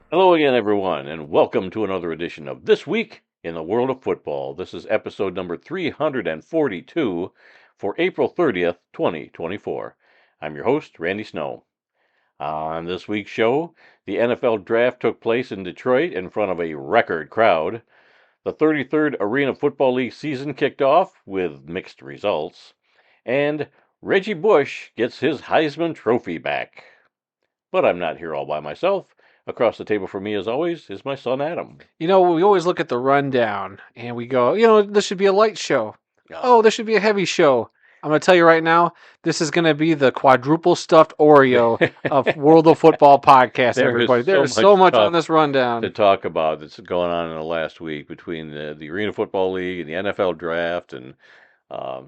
Hello again, everyone, and welcome to another edition of This Week in the World of Football. This is episode number 342 for April 30th, 2024. I'm your host, Randy Snow. On this week's show, the NFL Draft took place in Detroit in front of a record crowd. The 33rd Arena Football League season kicked off with mixed results. And Reggie Bush gets his Heisman Trophy back. But I'm not here all by myself. Across the table from me, as always, is my son Adam. We always look at the rundown and we go, this should be a light show. Oh, Ah, this should be a heavy show. I'm going to tell you right now, this is going to be the quadruple stuffed Oreo of World of Football podcast, there is everybody. so There's so much much on stuff this to rundown. talk about that's going on in the last week between the Arena Football League and the NFL Draft and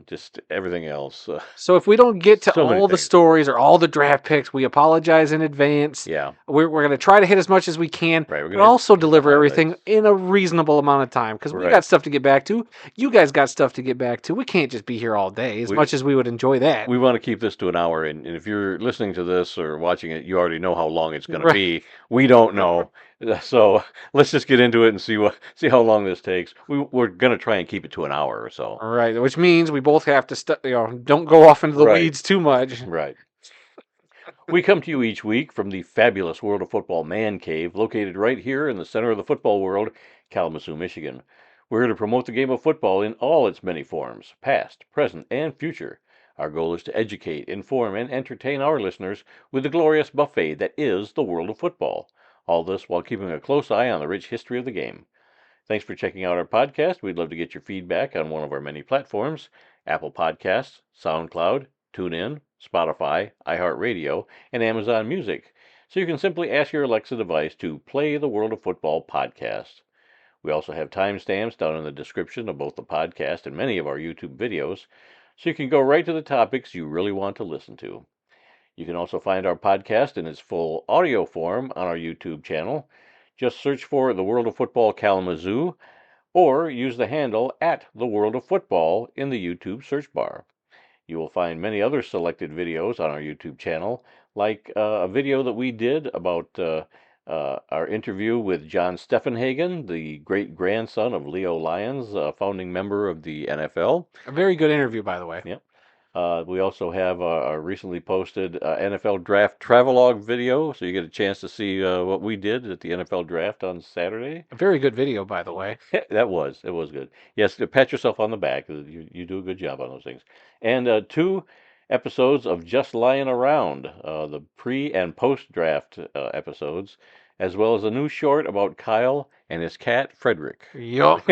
just everything else. So if we don't get to So many all the things. stories or all the draft picks, we apologize in advance. Yeah, We're going to try to hit as much as we can, right. We're but gonna also hit the deliver everything highlights. in a reasonable amount of time because we Right. got stuff to get back to. You guys got stuff to get back to. We can't just be here all day as We much as we would enjoy that. we want to keep this to an hour, and if you're listening to this or watching it, you already know how long it's going to Right. be. We don't know, so let's just get into it and see how long this takes. We're going to try and keep it to an hour or so. All right, which means we both have to, don't go off into the Right. weeds too much. Right. We come to you each week from the fabulous World of Football Man Cave, located right here in the center of the football world, Kalamazoo, Michigan. We're here to promote the game of football in all its many forms, past, present, and future. Our goal is to educate, inform, and entertain our listeners with the glorious buffet that is the world of football. All this while keeping a close eye on the rich history of the game. Thanks for checking out our podcast. We'd love to get your feedback on one of our many platforms: Apple Podcasts, SoundCloud, TuneIn, Spotify, iHeartRadio, and Amazon Music. So you can simply ask your Alexa device to play the World of Football podcast. We also have timestamps down in the description of both the podcast and many of our YouTube videos, so you can go right to the topics you really want to listen to. You can also find our podcast in its full audio form on our YouTube channel. Just search for The World of Football Kalamazoo or use the handle at The World of Football in the YouTube search bar. You will find many other selected videos on our YouTube channel, like a video that we did about our interview with John Steffenhagen, the great grandson of Leo Lyons, a founding member of the NFL. A very good interview, by the way. Yep. We also have a recently posted NFL Draft Travelogue video, so you get a chance to see what we did at the NFL Draft on Saturday. A very good video, by the way. It was good. Yes, pat yourself on the back. You do a good job on those things. And two episodes of Just Lying Around, the pre and post draft episodes, as well as a new short about Kyle and his cat Frederick. Yup.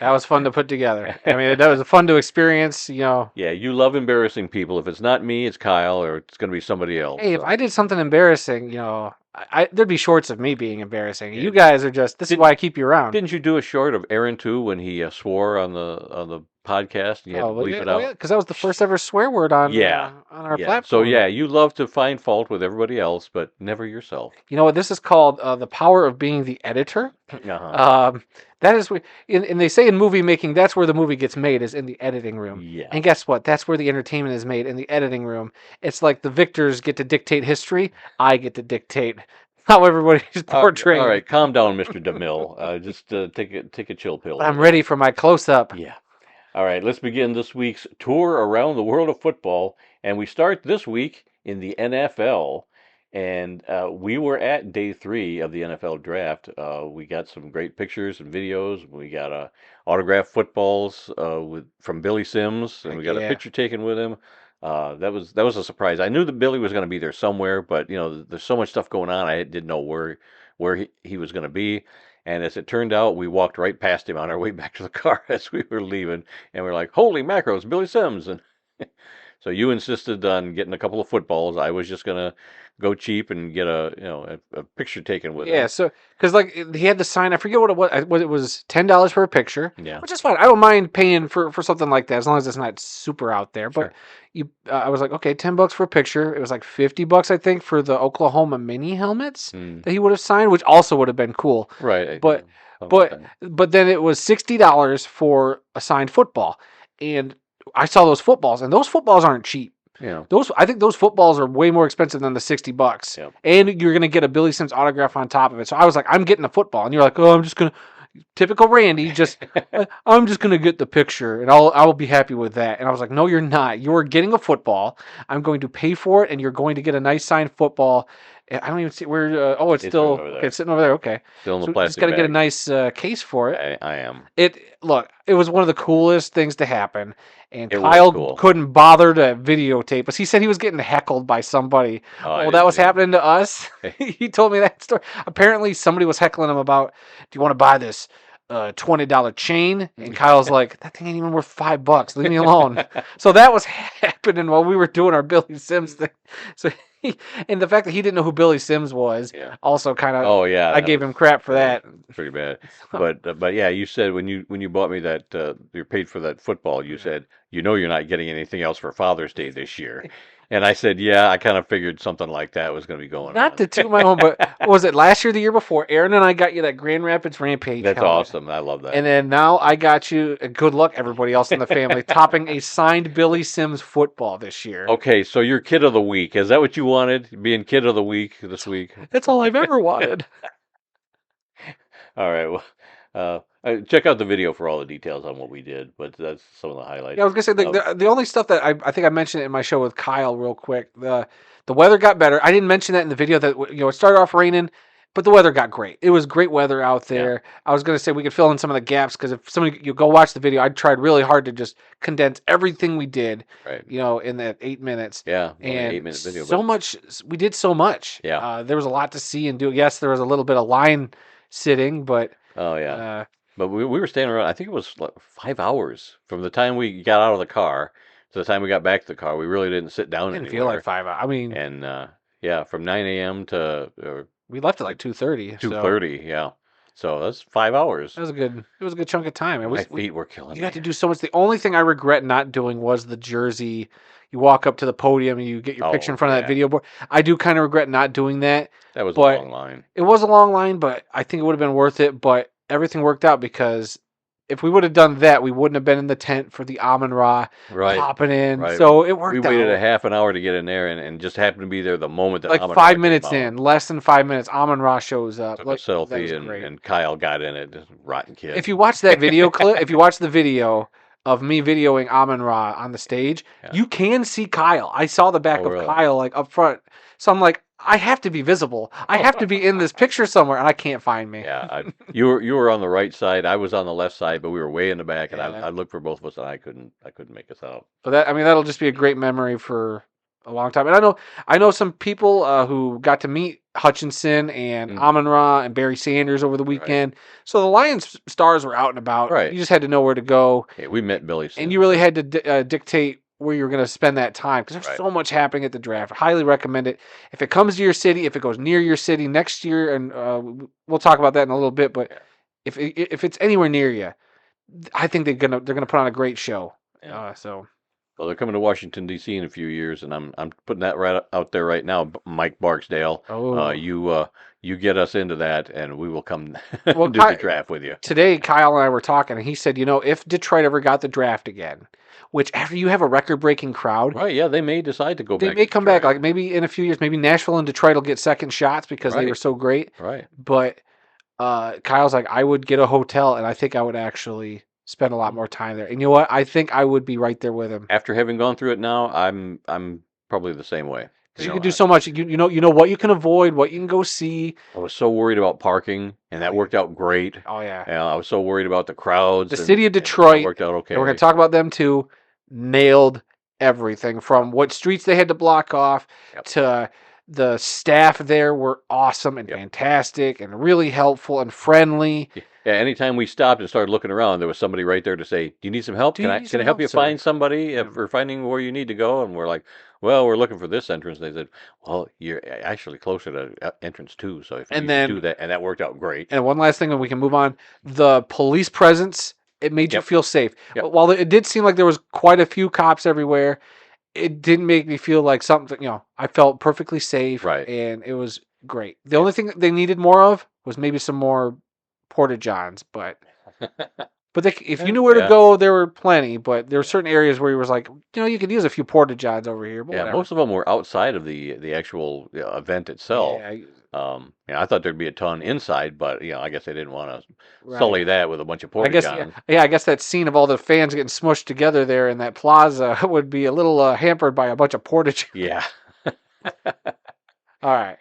That was fun to put together. I mean, that was fun to experience. Yeah, you love embarrassing people. If it's not me, it's Kyle, or it's going to be somebody else. Hey, if So. I did something embarrassing, there'd be shorts of me being embarrassing. Yeah. You guys are just, this is why I keep you around. Didn't you do a short of Aaron too when he swore on the podcast and you had to bleep it out? Because that was the first ever swear word on Yeah, on our yeah. So platform. yeah, you love to find fault with everybody else, but never yourself. You know what? This is called the power of being the editor. Uh-huh. That is, and they say in movie making, that's where the movie gets made, is in the editing room. Yeah. And guess what? That's where the entertainment is made, in the editing room. It's like the victors get to dictate history. I get to dictate how everybody's portrayed. All right, calm down, Mr. DeMille. Just take a chill pill. I'm ready for my close up. Yeah. All right, let's begin this week's tour around the world of football, and we start this week in the NFL. And we were at day 3 of the NFL draft. We got some great pictures and videos. We got autographed footballs from Billy Sims, and we got a picture taken with him. That was a surprise. I knew that Billy was going to be there somewhere, but there's so much stuff going on. I didn't know where he was going to be. And as it turned out, we walked right past him on our way back to the car as we were leaving, and we're like, "Holy macros, Billy Sims!" And so you insisted on getting a couple of footballs. I was just gonna go cheap and get a picture taken with Yeah, him. so because like he had to sign, I forget what it was. It was $10 for a picture, Yeah, which is fine. I don't mind paying for something like that as long as it's not super out there. But sure. I was like, okay, $10 for a picture. It was like $50, I think, for the Oklahoma mini helmets that he would have signed, which also would have been cool. Right. But but then it was $60 for a signed football, and I saw those footballs, and those footballs aren't cheap. Yeah. I think those footballs are way more expensive than the $60, Yeah. and you're gonna get a Billy Sims autograph on top of it. So I was like, I'm getting a football, and you're like, oh, I'm just gonna typical Randy, I'm just gonna get the picture, and I will be happy with that. And I was like, no, you're not. You're getting a football. I'm going to pay for it, and you're going to get a nice signed football. I don't even see where. Oh, it's It's right still over okay. there. It's sitting over there. Okay, Still in the so just plastic got to get a bag. nice case for it. I am. It was one of the coolest things to happen, and It was Kyle cool. couldn't bother to videotape us. He said he was getting heckled by somebody. Oh, I Oh, that didn't was see him. happening to us. He told me that story. Apparently, somebody was heckling him about, "Do you want to buy this $20 chain?" And Kyle's like, "That thing ain't even worth $5. Leave me alone." So that was happening while we were doing our Billy Sims thing. So and the fact that he didn't know who Billy Sims was Yeah. also kind of, Oh yeah, I that gave was him crap for pretty that. pretty bad. But yeah, you said when you bought me that you paid for that football, you said you're not getting anything else for Father's Day this year, and I said yeah, I kind of figured something like that was going to be going Not on. to toot my own, but was it last year, the year before? Aaron and I got you that Grand Rapids Rampage That's helmet. awesome. I love that. And then now I got you, good luck, everybody else in the family, topping a signed Billy Sims football this year. Okay, so you're kid of the week. Is that what you wanted? Being kid of the week this week? That's all I've ever wanted. All right. Well, check out the video for all the details on what we did. But that's some of the Yeah, I highlights. was gonna say Of, the only stuff that I think I mentioned it in my show with Kyle real quick. The weather got better. I didn't mention that in the video that it started off raining, but the weather got great. It was great weather out yeah. there. I was gonna say we could fill in some of the gaps because if somebody you go watch the video, I tried really hard to just condense everything we did, Right. in that 8 minutes. Yeah. Only an And 8 minute video, so but much we did so much. yeah. There was a lot to see and do. Yes, there was a little bit of line sitting, but Oh yeah. uh, But we were standing around. I think it was like 5 hours from the time we got out of the car to the time we got back to the car. We really didn't sit down didn't feel like anywhere. 5 hours. I mean, And yeah, from 9 a.m. to we left at like 2:30, so 2:30. Yeah. So that's 5 hours. that was a good. It was a good chunk of time. It My was. feet were killing You got me. to do so much. The only thing I regret not doing was the jersey. You walk up to the podium and you get your picture in Oh front of that yeah, video board. I do kind of regret not doing that, that was a but long line. it was a long line. But I think it would have been worth it. But everything worked out because if we would have done that, we wouldn't have been in the tent for the Amon Ra Right. popping in. Right. So it We worked waited a out. half an hour to get in there and just happened to be there the moment that Like Amon Ra five came minutes out. in, less than 5 minutes, Amon Ra shows up. Took a Like that was selfie great. and Kyle got in it. Just rotten kid. If you watch that video clip, if you watch the video of me videoing Amon Ra on the stage, Yeah. you can see Kyle. I saw the back Oh, of really? Kyle like up front. So I'm like, I have to be visible. I have to be in this picture somewhere, and I can't find me. Yeah, you were on the right side. I was on the left side, but we were way in the back, and Yeah. I looked for both of us, and I couldn't make us out. But that'll just be a great memory for a long time. And I know some people who got to meet Hutchinson and Mm. Amon Ra and Barry Sanders over the Right. weekend. So the Lions stars were out and about. Right. You just had to know where to go. Yeah, we met Billy Sims. And you really had to dictate where you're going to spend that time because there's Right. so much happening at the draft. I highly recommend it. If it comes to your city, if it goes near your city next year, and we'll talk about that in a little bit. But Yeah. if it's anywhere near you, I think they're gonna put on a great show. Yeah. So Well, they're coming to Washington D.C. in a few years, and I'm putting that right out there right now. Mike Barksdale, you get us into that, and we will come Well, do the draft with you. today, Kyle and I were talking, and he said, if Detroit ever got the draft again, which after you have a record-breaking crowd, Right? Yeah, they may decide to go they back. may to come back. Detroit. Like maybe in a few years, maybe Nashville and Detroit will get second shots because they were Right. so great. Right. But Kyle's like, I would get a hotel, and I think I would actually spend a lot more time there. And you know what? I think I would be right there with him After having gone through it now, I'm probably the same way. because you can do so much. You know what you can avoid, what you can go see. I was so worried about parking, and that worked out great. Oh yeah, I was so worried about the crowds. the and- city of and it Detroit. worked out okay. And we're gonna talk about them too. Nailed everything from what streets they had to block off Yep. to the staff there were awesome and Yep. fantastic and really helpful and friendly. Yeah, anytime we stopped and started looking around, there was somebody right there to say, "Do you need some help? Do you Can I need some help help, you sir?" find somebody if we're finding where you need to go?" And we're like, "Well, we're looking for this entrance." They said, "Well, you're actually closer to entrance 2, so if you And need to do then- that," and that worked out great. And one last thing, and we can move on. The police presence, it made you Yep. feel safe. Yep. While it did seem like there was quite a few cops everywhere, it didn't make me feel like something, I felt perfectly safe. Right. And it was great. The only thing that they needed more of was maybe some more Porta Johns, but But if you knew where to Yeah. go, there were plenty. But there were certain areas where you was like, you could use a few porta johns over here, but Yeah, whatever. most of them were outside of the actual event itself. Yeah, I thought there'd be a ton inside, but I guess they didn't want to right. sully that with a bunch of I porta guess yeah, johns. yeah. I guess that scene of all the fans getting smushed together there in that plaza would be a little hampered by a bunch of porta johns. Yeah. All right.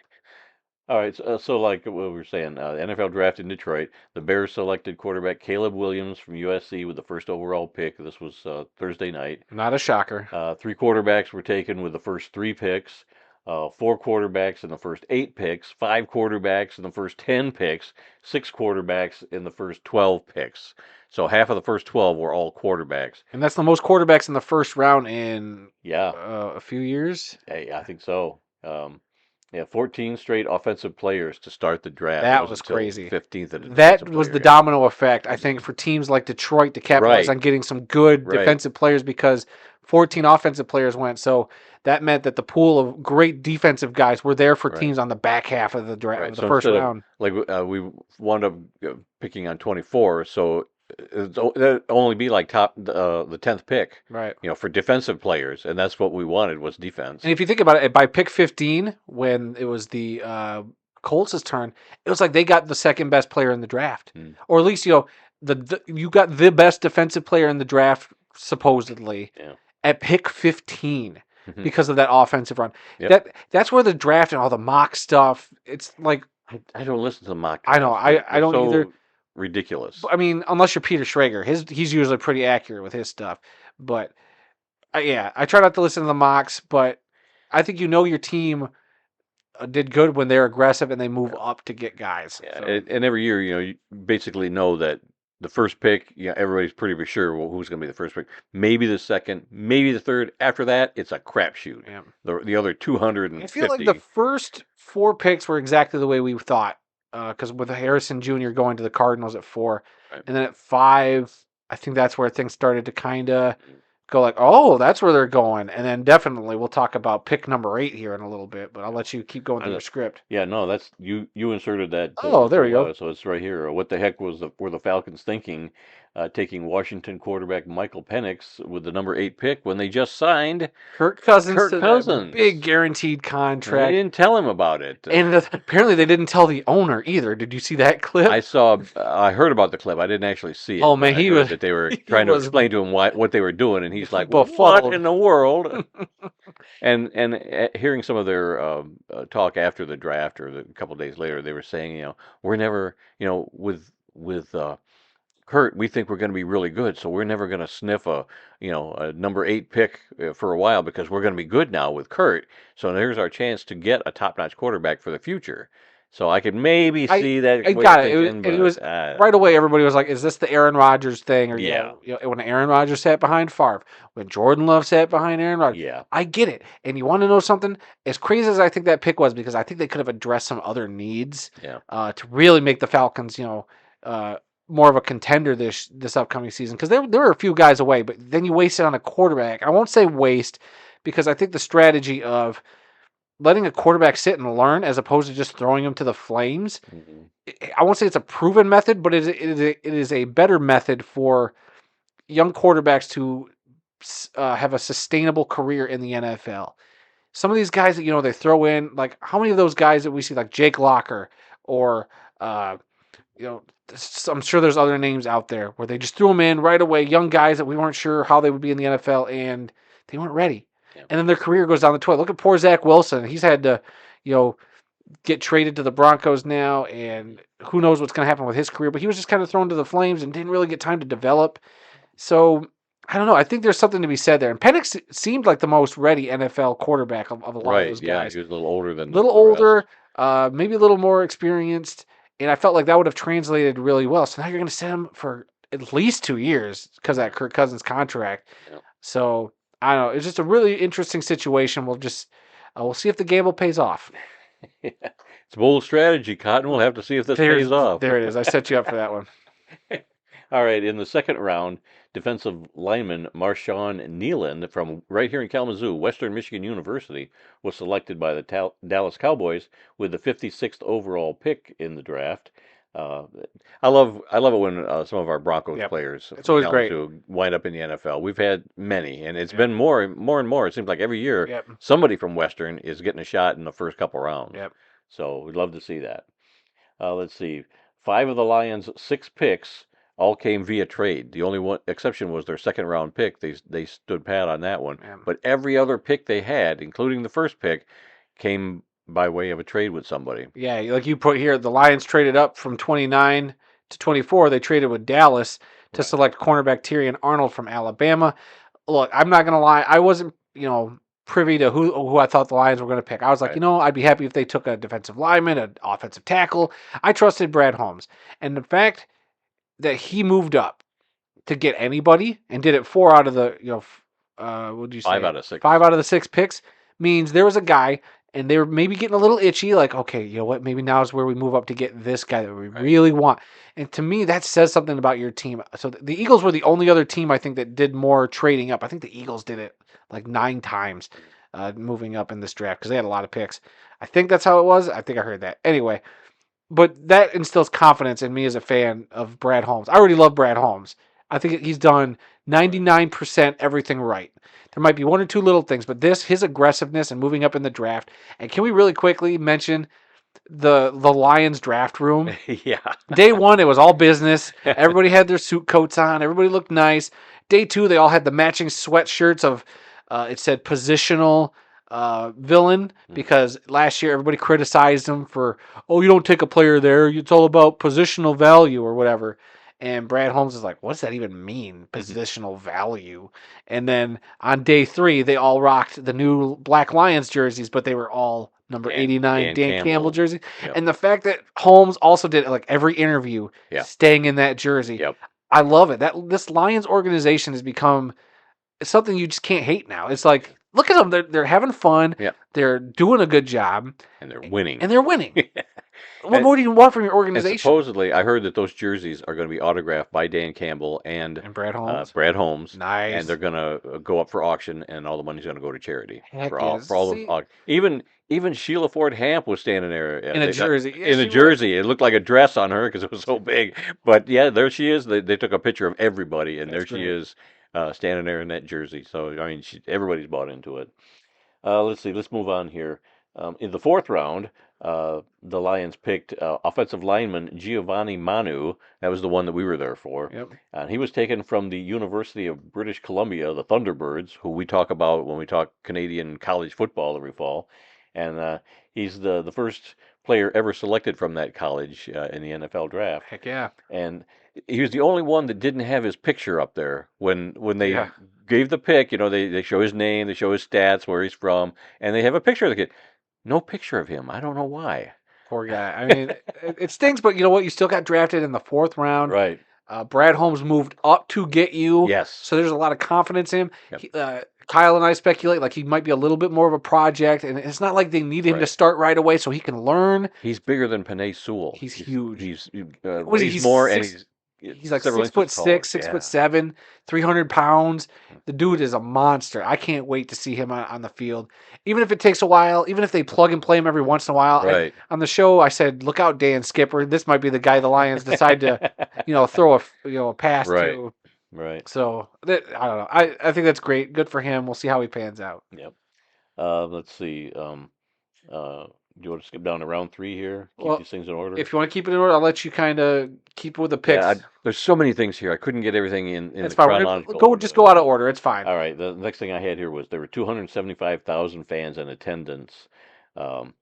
All right, so like what we were saying, NFL draft in Detroit, the Bears selected quarterback Caleb Williams from USC with the first overall pick. This was Thursday night. Not a shocker. Three quarterbacks were taken with the first three picks, four quarterbacks in the first eight picks, five quarterbacks in the first 10 picks, six quarterbacks in the first 12 picks. So half of the first 12 were all quarterbacks. And that's the most quarterbacks in the first round in Yeah, a few years. I think so. Yeah, 14 straight offensive players to start the draft. It That wasn't was until crazy. 15th of the That defensive was player. the Yeah. domino effect, I think, for teams like Detroit to capitalize Right, on getting some good right, defensive players because 14 offensive players went. So that meant that the pool of great defensive guys were there for right. teams on the back half of the draft, Right. of the So first instead of round. like we wound up picking on 24, so that'd only be like top the 10th pick, Right. for defensive players, and that's what we wanted was defense. And if you think about it, by pick 15, when it was the Colts' turn, it was like they got the second best player in the draft, Hmm. or at least you got the best defensive player in the draft supposedly Yeah. at pick 15 Mhm. because of that offensive run. Yep. That's where the draft and all the mock stuff. It's like I don't listen to the mock I know drafts. They're, I they're don't either. so ridiculous. I mean, unless you're Peter Schrager, he's usually pretty accurate with his stuff. But yeah, I try not to listen to the mocks, but I think your team did good when they're aggressive and they move up to get guys. Yeah, So and every year, you basically know that the first pick, everybody's pretty sure who's going to be the first pick. Maybe the second, maybe the third. After that, it's a crapshoot. yeah. The other I feel like the 250. first four picks were exactly the way we thought. Because with Harrison Jr. going to the Cardinals at 4, Right. and then at 5, I think that's where things started to kind of go like, oh, that's where they're going. And then definitely we'll talk about pick number 8 here in a little bit, but I'll let you keep going I through know. your script. Yeah, no, that's you inserted that. Oh, there we go. So it's right here. What the heck were the Falcons thinking, taking Washington quarterback Michael Penix with the number 8 pick when they just signed Kirk Cousins Kirk to that Cousins? big guaranteed And they contract. didn't tell him about it. And apparently they didn't tell the owner either. Did you see that clip? I heard about the clip. I didn't actually see it, Oh but man, I heard that they were he trying to was explain to him what they were doing, and he's like, "What befuddled. in the world?" And hearing some of their talk after the draft or a couple days later, they were saying, we're never, with Kurt, we think we're going to be really good, so we're never going to sniff a number 8 pick for a while because we're going to be good now with Kurt. So here's our chance to get a top-notch quarterback for the future. So I could maybe I see that I what you're got it. thinking, It was but right away. Everybody was like, "Is this the Aaron Rodgers thing?" Or yeah, when Aaron Rodgers sat behind Favre, when Jordan Love sat behind Aaron Rodgers. yeah, I get it. And you want to know something? As crazy as I think that pick was, because I think they could have addressed some other needs yeah. to really make the Falcons, more of a contender this upcoming season. Because there were a few guys away, but then you waste it on a quarterback. I won't say waste, because I think the strategy of letting a quarterback sit and learn as opposed to just throwing him to the flames. Hmm. I won't say it's a proven method, but it is a better method for young quarterbacks to have a sustainable career in the NFL. Some of these guys that they throw in, like how many of those guys that we see, like Jake Locker, or uh, you know, I'm sure there's other names out there where they just threw them in right away, young guys that we weren't sure how they would be in the NFL, and they weren't ready. Yeah. And then their career goes down the toilet. Look at poor Zach Wilson. He's had to, get traded to the Broncos now, and who knows what's going to happen with his career. But he was just kind of thrown to the flames and didn't really get time to develop. So I don't know. I think there's something to be said there. And Penix seemed like the most ready NFL quarterback of a lot of Right, those yeah, guys. he was a little older A than little the rest. older, maybe a little more experienced, and I felt like that would have translated really well. So now you're going to send him for at least 2 years because of that Kirk Cousins contract. Yeah. So I don't know. It's just a really interesting situation. We'll see if the gamble pays off. It's a bold strategy, Cotton. We'll have to see if this pays off. There it is. I set you up for that one. All right, in the second round, defensive lineman Marshawn Nealand from right here in Kalamazoo, Western Michigan University, was selected by the Dallas Cowboys with the 56th overall pick in the draft. Uh, I love it when some of our Broncos Yep. players It's from always great. Kalamazoo wind up in the NFL. We've had many, and it's Yep. been more and more. It seems like every year Yep. somebody from Western is getting a shot in the first couple rounds. Yep. So we'd love to see that. Let's see. Five of the Lions' six picks all came via trade. The only one exception was their second round pick. They stood pat on that one. Yep. But every other pick they had, including the first pick, came by way of a trade with somebody. Yeah, like you put here, the Lions traded up from 29 to 24. They traded with Dallas to Right. select cornerback Tyrion Arnold from Alabama. Look, I'm not gonna lie, I wasn't, privy to who I thought the Lions were gonna pick. I was like, Right. I'd be happy if they took a defensive lineman, an offensive tackle. I trusted Brad Holmes, and the fact that he moved up to get anybody and did it four out of the, what did you Five say, out of six. five out of the six picks means there was a guy and they were maybe getting a little itchy, like, okay, you know what, maybe now is where we move up to get this guy that we Right. really want. And to me, that says something about your team. So the Eagles were the only other team I think that did more trading up. I think the Eagles did it like 9 times, moving up in this draft because they had a lot of picks. I think that's how it was. I think I heard that. Anyway, but that instills confidence in me as a fan of Brad Holmes. I already love Brad Holmes. I think he's done Right. 99% everything right. There might be one or two little things, but his aggressiveness and moving up in the draft. And can we really quickly mention the Lions draft room? Yeah. Day one, it was all business. Everybody had their suit coats on. Everybody looked nice. Day two, they all had the matching sweatshirts of, it said positional villain Mm. because last year everybody criticized him for, oh, you don't take a player there. It's all about positional value or whatever. And Brad Holmes is like, what does that even mean? Positional value. And then on day three, they all rocked the new Black Lions jerseys, but they were all number Dan 89 Dan Campbell Campbell. jerseys. Yep. And the fact that Holmes also did like every interview Yeah. staying in that jersey, Yep. I love it. That this Lions organization has become something you just can't hate now. It's like, look at them; they're having fun, Yeah. they're doing a good job, And they're winning. and they're winning. What And more do you want from your And organization? supposedly, I heard that those jerseys are going to be autographed by Dan Campbell and And Brad Holmes, Brad Holmes, and they're nice. going to go up for auction, and all the money's going to go to charity Heck for yes. all those. See, Even Sheila Ford Hamp was standing there. in a jersey, yeah, In a she was. jersey. It looked like a dress on her because it was so big. But yeah, there she is. They took a picture of everybody, and That's there she great. is, standing there in that jersey. So I mean, everybody's bought into it. Let's see. Let's move on here. In the fourth round, the Lions picked offensive lineman Giovanni Manu. That was the one that we were there for. Yep. And he was taken from the University of British Columbia, the Thunderbirds, who we talk about when we talk Canadian college football every fall. And he's the first player ever selected from that college in the NFL draft. Heck yeah. And he was the only one that didn't have his picture up there when they Yeah. gave the pick. They show his name, they show his stats, where he's from, and they have a picture of the kid. No picture of him. I don't know why. Poor guy. I mean, it stinks, but you know what? You still got drafted in the fourth round. Right. Brad Holmes moved up to get you, Yes. so there's a lot of confidence in him. Yep. Kyle and I speculate like he might be a little bit more of a project, and it's not like they need him to Right. start right away so he can learn. He's bigger than Panay Sewell. He's huge. He's What is he? weighs more, and He's like several six inches foot taller. six, six Yeah. foot seven, 300 pounds. The dude is a monster. I can't wait to see him on the field. Even if it takes a while, even if they plug and play him every once in a while. Right. On the show, I said, "Look out, Dan Skipper. This might be the guy the Lions decide to, throw a pass Right. to." Right. So I don't know. I think that's great. Good for him. We'll see how he pans out. Yep. Let's see. Do you want to skip down to round three here? Keep Well, these things in order. if you want to keep it in order, I'll let you kind of keep with the Yeah, picks. there's so many things here. I couldn't get everything in It's the fine. chronological Go order just that I go out of wanted. order. It's fine. All right. The next thing I had here was there were 275,000 fans in attendance um,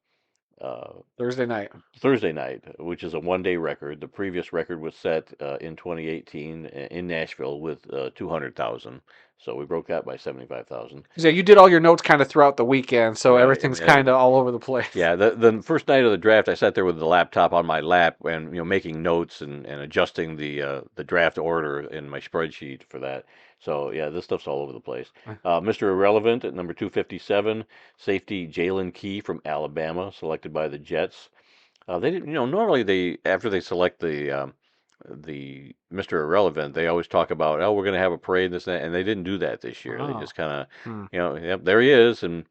uh, Thursday night. Thursday night, which is a one-day record. The previous record was set in 2018 in Nashville with 200,000. So we broke that by 75,000. Yeah, you did all your notes kind of throughout the weekend, so Right. I everything's kind mean, of all over the place. yeah, the first night of the draft, I sat there with the laptop on my lap and making notes and adjusting the draft order in my spreadsheet for that. So yeah, this stuff's all over the place. Mr. Irrelevant at number 257, safety Jalen Key from Alabama, selected by the Jets. They didn't, normally after they select the Mr. Irrelevant, they always talk about, oh, we're going to have a parade, this, and that, and they didn't do that this year. They Oh. just kind of, Hmm. yep, there he is, and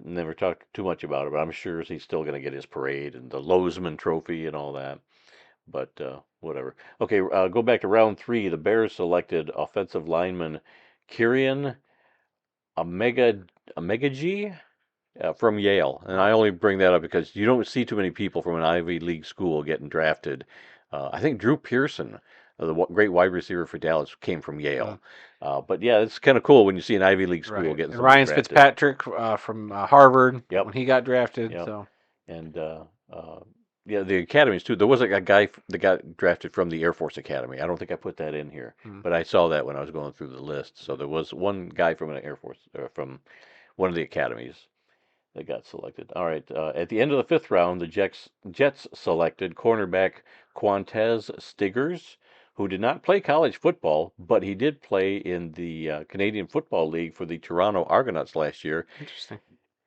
never talked too much about it, but I'm sure he's still going to get his parade and the Heisman Trophy and all that. but whatever. Okay, go back to round three. The Bears selected offensive lineman Kieran Omega G from Yale, and I Wow. only bring that up because you don't see too many people from an Ivy League school getting drafted. I think Drew Pearson, the great wide receiver for Dallas, came from Mm, Yale. But yeah, it's kind of cool when you see an Ivy League school right. getting And somebody Ryan drafted. Fitzpatrick from Harvard Yep, when he got drafted. yep. So And yeah, the academies too. There was a guy that got drafted from the Air Force Academy. I don't think I put that in here, mm, but I saw that when I was going through the list. So there was one guy from an Air Force, from one of the academies that got selected. All right. At the end of the fifth round, the Jets selected cornerback Quantez Stiggers, who did not play college football, but he did play in the Canadian Football League for the Toronto Argonauts last year. interesting.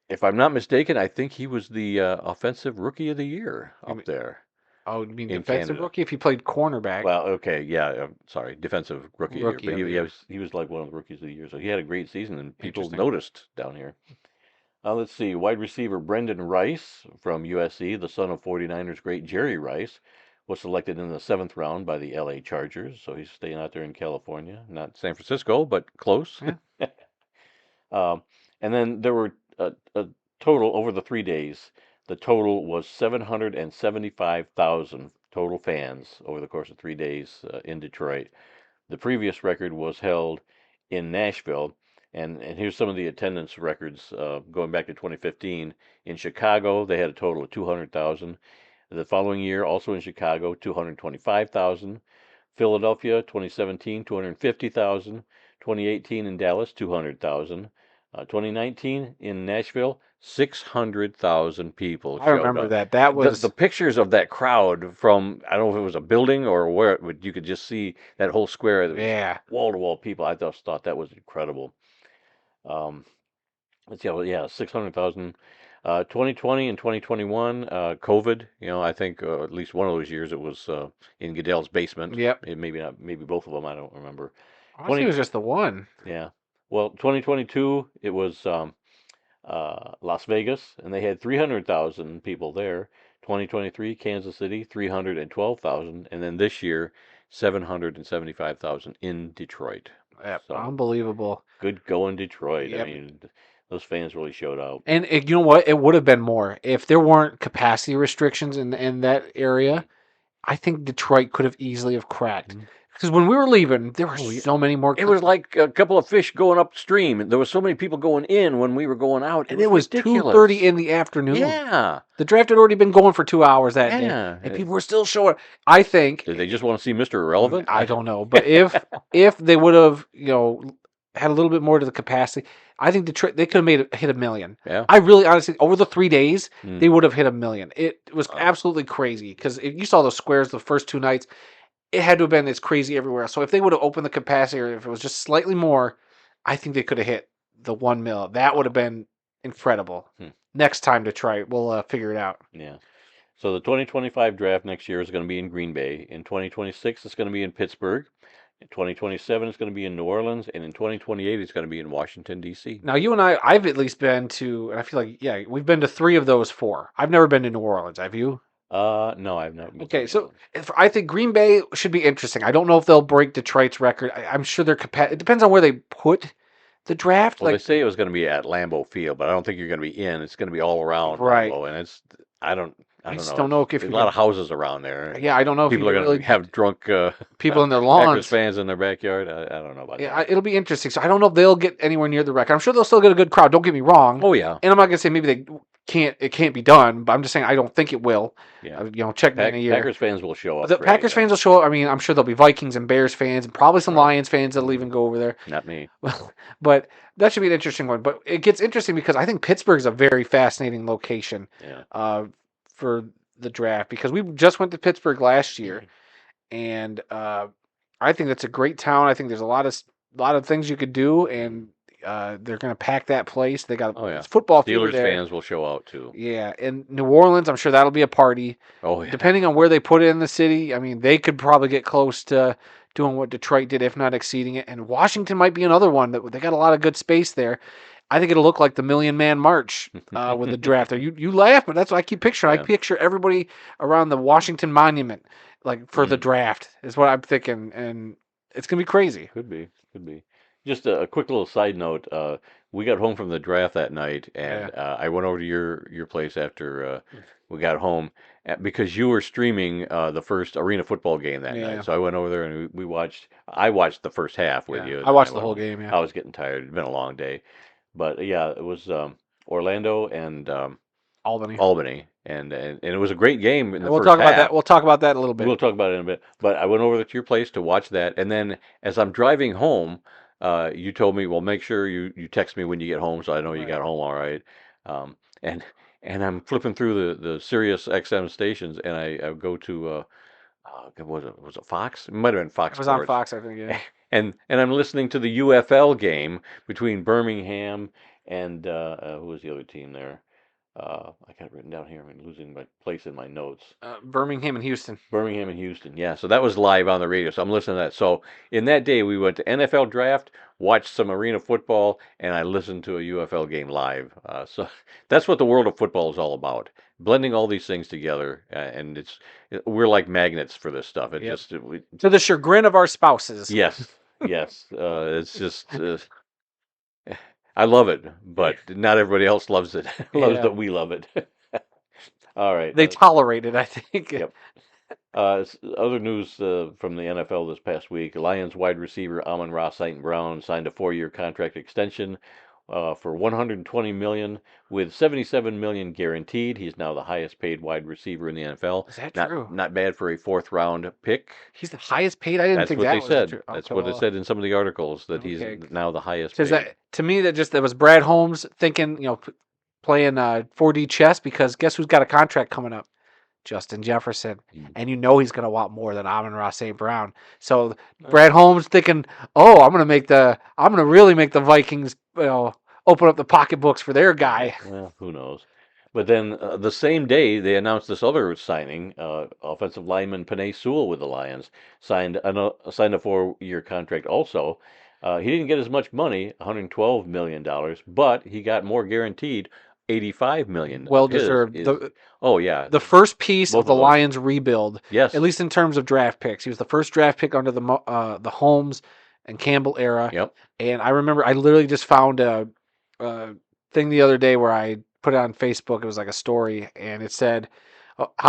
If I'm not mistaken, I think he was the offensive rookie of the year You up mean, there oh, you mean in defensive Canada. rookie if he played cornerback? Well, okay, yeah, sorry, defensive rookie of the year, Rookie but of the he year. was like one of the rookies of the year, so he had a great season and people Interesting. noticed down here. Let's see. Wide receiver Brendan Rice from USC, the son of 49ers great Jerry Rice, was selected in the seventh round by the LA Chargers. So he's staying out there in California, not San Francisco, but close. Yeah. um, and then there were a total over the 3 days. The total was 775,000 total fans over the course of 3 days in Detroit. The previous record was held in Nashville, and here's some of the attendance records going back to 2015. In Chicago, they had a total of 200,000. The following year, also in Chicago, 225,000. Philadelphia, 2017, 250,000. 2018 in Dallas, 200,000. 2019 in Nashville, 600,000 people I showed remember up. that. That The was pictures of that crowd from, I don't know if it was a building or where, but you could just see that whole square. There was yeah. wall to wall people. I just thought that was incredible. Um, let's see, well, yeah, 600,000. 2020 and 2021, COVID. I think at least one of those years it was in Goodell's basement. Yep. Maybe not, maybe both of them. I don't remember. Honestly, it 20, was just the one. yeah. Well, 2022 it was Las Vegas, and they had 300,000 people there. 2023, Kansas City, 312,000, and then this year, 775,000 in Detroit. Yep. So Unbelievable. good going, Detroit. I Yep. mean, those fans really showed out. And you know what? It would have been more if there weren't capacity restrictions in that area. I think Detroit could have easily have cracked. Mhm. Because when we were leaving, there were Oh, yeah. so many more, It was like a couple of fish going upstream. There was so many people going in when we were going out. It and it was was 2:30 ridiculous. in the afternoon. Yeah, The draft had already been going for 2 hours that day, yeah. and people were still showing. I think Did they just want to see Mr. Irrelevant? I don't know, but if they would have had a little bit more to the capacity, I think Detroit they could have hit 1 million. Yeah. I really honestly over the 3 days Hmm. they would have hit 1 million. It was Wow. absolutely crazy because if you saw those squares the first 2 nights, it had to have been as crazy everywhere. So if they would have opened the capacity, or if it was just slightly more, I think they could have hit the 1 mil. That would have been incredible. Hmm. Next time to try it, we'll figure it out. Yeah. So the 2025 draft next year is going to be in Green Bay. In 2026, it's going to be in Pittsburgh. In 2027, it's going to be in New Orleans, and in 2028, it's going to be in Washington D.C. Now you and I've at least been to, and I feel like we've been to 3 of those 4. I've never been to New Orleans. Have you? No, I've not been to Okay, New so Orleans. I think Green Bay should be interesting. I don't know if they'll break Detroit's record. I'm sure they're It depends on where they put the draft. Well, they Like, say it was going to be at Lambeau Field, but I don't think you're going to be in. It's going to be all around right. Lambeau, and I don't, I I don't just know. don't know if There's you're a lot gonna. of houses around there. Yeah, I don't know if you People are can going to really have drunk people in their Packers lawns. fans in their backyard. I don't know about Yeah, that. it'll be interesting. So I don't know if they'll get anywhere near the record. I'm sure they'll still get a good crowd. Don't get me wrong. Oh yeah, And I'm not gonna say maybe they can't. It can't be done. But I'm just saying I don't think it will. yeah. Check me in a year. Packers fans will show up. The Great. Packers fans will show up. I mean, I'm sure there'll be Vikings and Bears fans, and probably some Right. Lions fans that'll even go over there. Not me. But that should be an interesting one. But it gets interesting because I think Pittsburgh is a very fascinating location Yeah. for the draft because we just went to Pittsburgh last year, and I think that's a great town. I think there's a lot of things you could do, and they're going to pack that place. They got Oh yeah. it's football fever Steelers there. fans will show out too. Yeah, in New Orleans, I'm sure that'll be a party. Oh yeah. Depending on where they put it in the city, I mean, they could probably get close to doing what Detroit did, if not exceeding it. And Washington might be another one that they got a lot of good space there. I think it'll look like the Million Man March with the draft. You laugh, but that's what I keep picturing. I Yeah. picture everybody around the Washington Monument, like for the Mhm. draft is what I'm thinking, and it's gonna be crazy. Could be, could be. Just a quick little side note. We got home from the draft that night, Yeah, and I went over to your place after we got home because you were streaming the first arena football game that night. yeah, So I went over there and we watched. I watched the first half with yeah. you, I and then I watched the went whole home. game. Yeah, I was getting tired. It'd been a long day, but yeah, it was Orlando and Albany. Albany, and it was a great game in And the we'll first talk about that. half. We'll talk about that in a little bit. We'll talk about it in a bit. But I went over to your place to watch that, and then as I'm driving home, you told me, "Well, make sure you text me when you get home, so I know you Right. got home all right." Um, and and I'm flipping through the Sirius XM stations, and I go to was it Fox? It might have been Fox It was on Sports, Fox, I think. Yeah. and I'm listening to the UFL game between Birmingham and who was the other team there? I got it written down here. I'm losing my place in my notes. Birmingham and Houston. Birmingham and Houston. Yeah, so that was live on the radio. So I'm listening to that. So in that day, we went to NFL draft, watched some arena football, and I listened to a UFL game live. So that's what the world of football is all about. Blending all these things together, and we're like magnets for this stuff. It Yep. just To the chagrin of our spouses. yes, yes. It's just I love it, but not everybody else loves it. Loves Yeah. that we love it. All right. They tolerate it, I think. Yep. Other news from the NFL this past week: Lions wide receiver Amon-Ra St. Brown signed a 4-year contract extension for 120 million, with 77 million guaranteed. He's now the highest paid wide receiver in the NFL. Is that Not true? not bad for a fourth round pick. He's the highest paid. I didn't That's think what they that was said. true. That's Okay, what it well, said in some of the articles that he's okay. now the highest Says paid. that to me that was Brad Holmes thinking, playing 4D chess because guess who's got a contract coming up? Justin Jefferson, Mm. and he's going to want more than Amon-Ra St. Brown. So Uh, Brad Holmes thinking, oh, I'm going to really make the Vikings, open up the pocketbooks for their guy. Well, who knows? But then the same day they announced this other signing, offensive lineman Panay Sewell with the Lions signed a 4-year contract. Also, he didn't get as much money, 112 million dollars, but he got more guaranteed, 85 million Well of his deserved. is. Oh yeah, The first piece of both the of them. Lions rebuild, at Yes. least in terms of draft picks. He was the first draft pick under the Holmes and Campbell era. Yep. And I remember I literally just found a thing the other day where I put it on Facebook. It was like a story, and it said,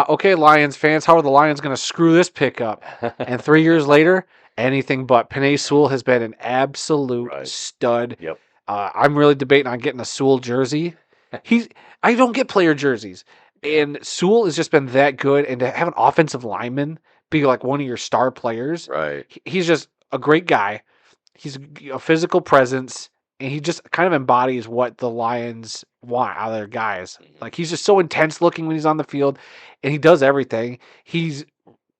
"Okay, Lions fans, how are the Lions going to screw this pick up?" And 3 years later, anything but. Penei Sewell has been an absolute Right. stud. Yep. I'm really debating on getting a Sewell jersey. He's I don't get player jerseys. Yeah. And Sewell has just been that good, and to have an offensive lineman be like one of your star players, Right. he's just a great guy. He's a physical presence, and he just kind of embodies what the Lions want out of their guys. Mhm. Like he's just so intense looking when he's on the field, and he does everything. He's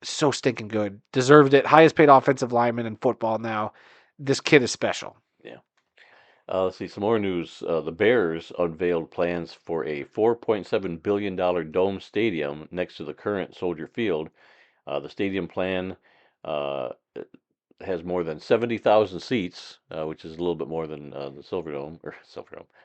so stinking good. Deserved it. Highest paid offensive lineman in football now. This kid is special. Yeah. Let's see some more news. The Bears unveiled plans for a $4.7 billion dome stadium next to the current Soldier Field. The stadium plan uh, has more than 70,000 seats, which is a little bit more than the Silverdome,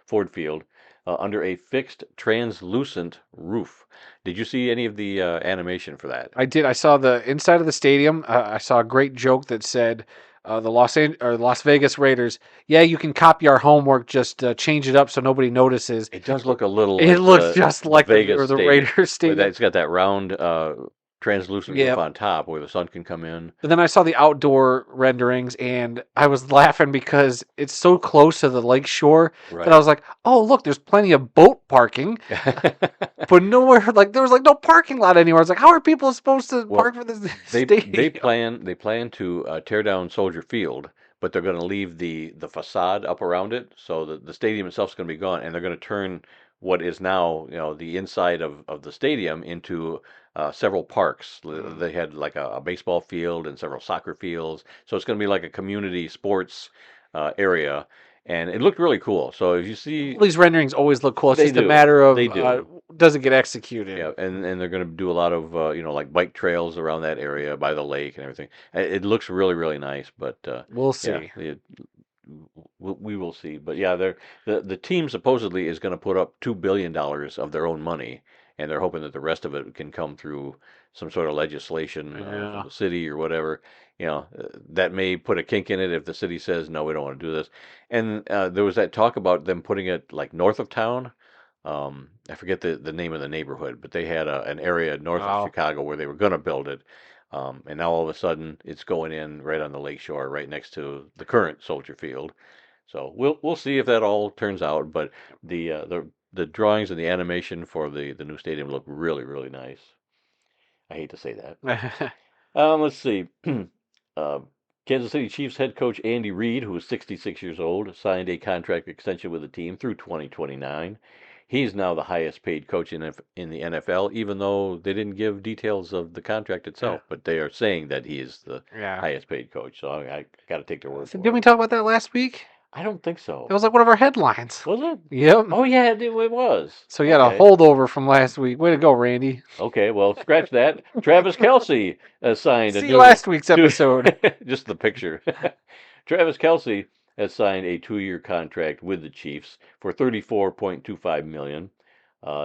Ford Field, under a fixed translucent roof. Did you see any of the animation for that? I did. I saw the inside of the stadium. I saw a great joke that said, the Las Vegas Raiders. Yeah, you can copy our homework. Just change it up so nobody notices. It does look a little It like looks just the like Vegas the Stadium, Raiders where Stadium. it's got that round translucent roof Yeah. on top where the sun can come in. But then I saw the outdoor renderings, and I was laughing because it's so close to the lake shore that I Right. was like, "Oh, look, there's plenty of boat parking." But nowhere, like there was like no parking lot anywhere. I was like, how are people supposed to Well, park for this they stadium? plan to tear down Soldier Field, but they're going to leave the facade up around it, so the stadium itself is going to be gone, and they're going to turn what is now the inside of the stadium into several parks. Mm. They had like a baseball field and several soccer fields, so it's going to be like a community sports area, and it looked really cool. So if you see, All these renderings always look cool. It's they just a do, matter they of do. does it get executed? Yeah, and they're going to do a lot of like bike trails around that area by the lake and everything. It looks really really nice, but We'll yeah, see. we will see. But yeah, the team supposedly is going to put up $2 billion of their own money, and they're hoping that the rest of it can come through some sort of legislation from Yeah. the city or whatever. That may put a kink in it if the city says no, we don't want to do this. And there was that talk about them putting it like north of town. I forget the name of the neighborhood, but they had an area north of Oh, Chicago where they were going to build it. And now all of a sudden it's going in right on the lake shore, right next to the current Soldier Field. So we'll see if that all turns out. But the drawings and the animation for the new stadium look really, really nice. I hate to say that. Let's see. uh, Kansas City Chiefs head coach Andy Reid, who is 66 years old, signed a contract extension with the team through 2029. He's now the highest paid coach in the NFL, even though they didn't give details of the contract itself. But they are saying that he is the yeah. highest paid coach. So I got to take their word So for didn't we it. talk about that last week? I don't think That so. was like one of our headlines. Was it? Yep. Oh yeah, it was. So you got a Okay. holdover from last week. Way to go, Randy. Okay, well, scratch that. Travis Kelsey has signed a See new last week's two, episode. just the picture. Travis Kelsey has signed a 2-year contract with the Chiefs for 34.25 million.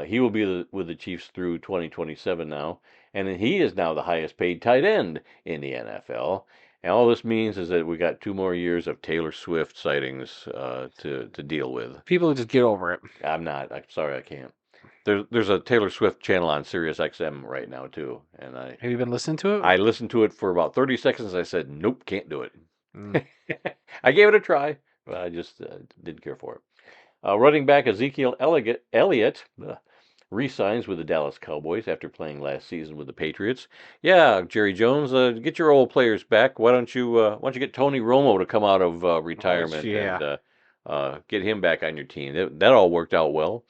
He will be with the Chiefs through 2027 now, and he is now the highest paid tight end in the NFL. And all this means is that we got 2 more years of Taylor Swift sightings to deal with. People just get over it. I'm not. I'm sorry, I can't. There's a Taylor Swift channel on Sirius XM right now too, and Have you been listening to it? I listened to it for about 30 seconds. I said, nope, can't do it. Mm. I gave it a try, but I just didn't care for it. Running back Ezekiel Elliott re-signs with the Dallas Cowboys after playing last season with the Patriots. Yeah, Jerry Jones, get your old players back. Why don't you get Tony Romo to come out of retirement Yeah. and get him back on your team? That all worked out well.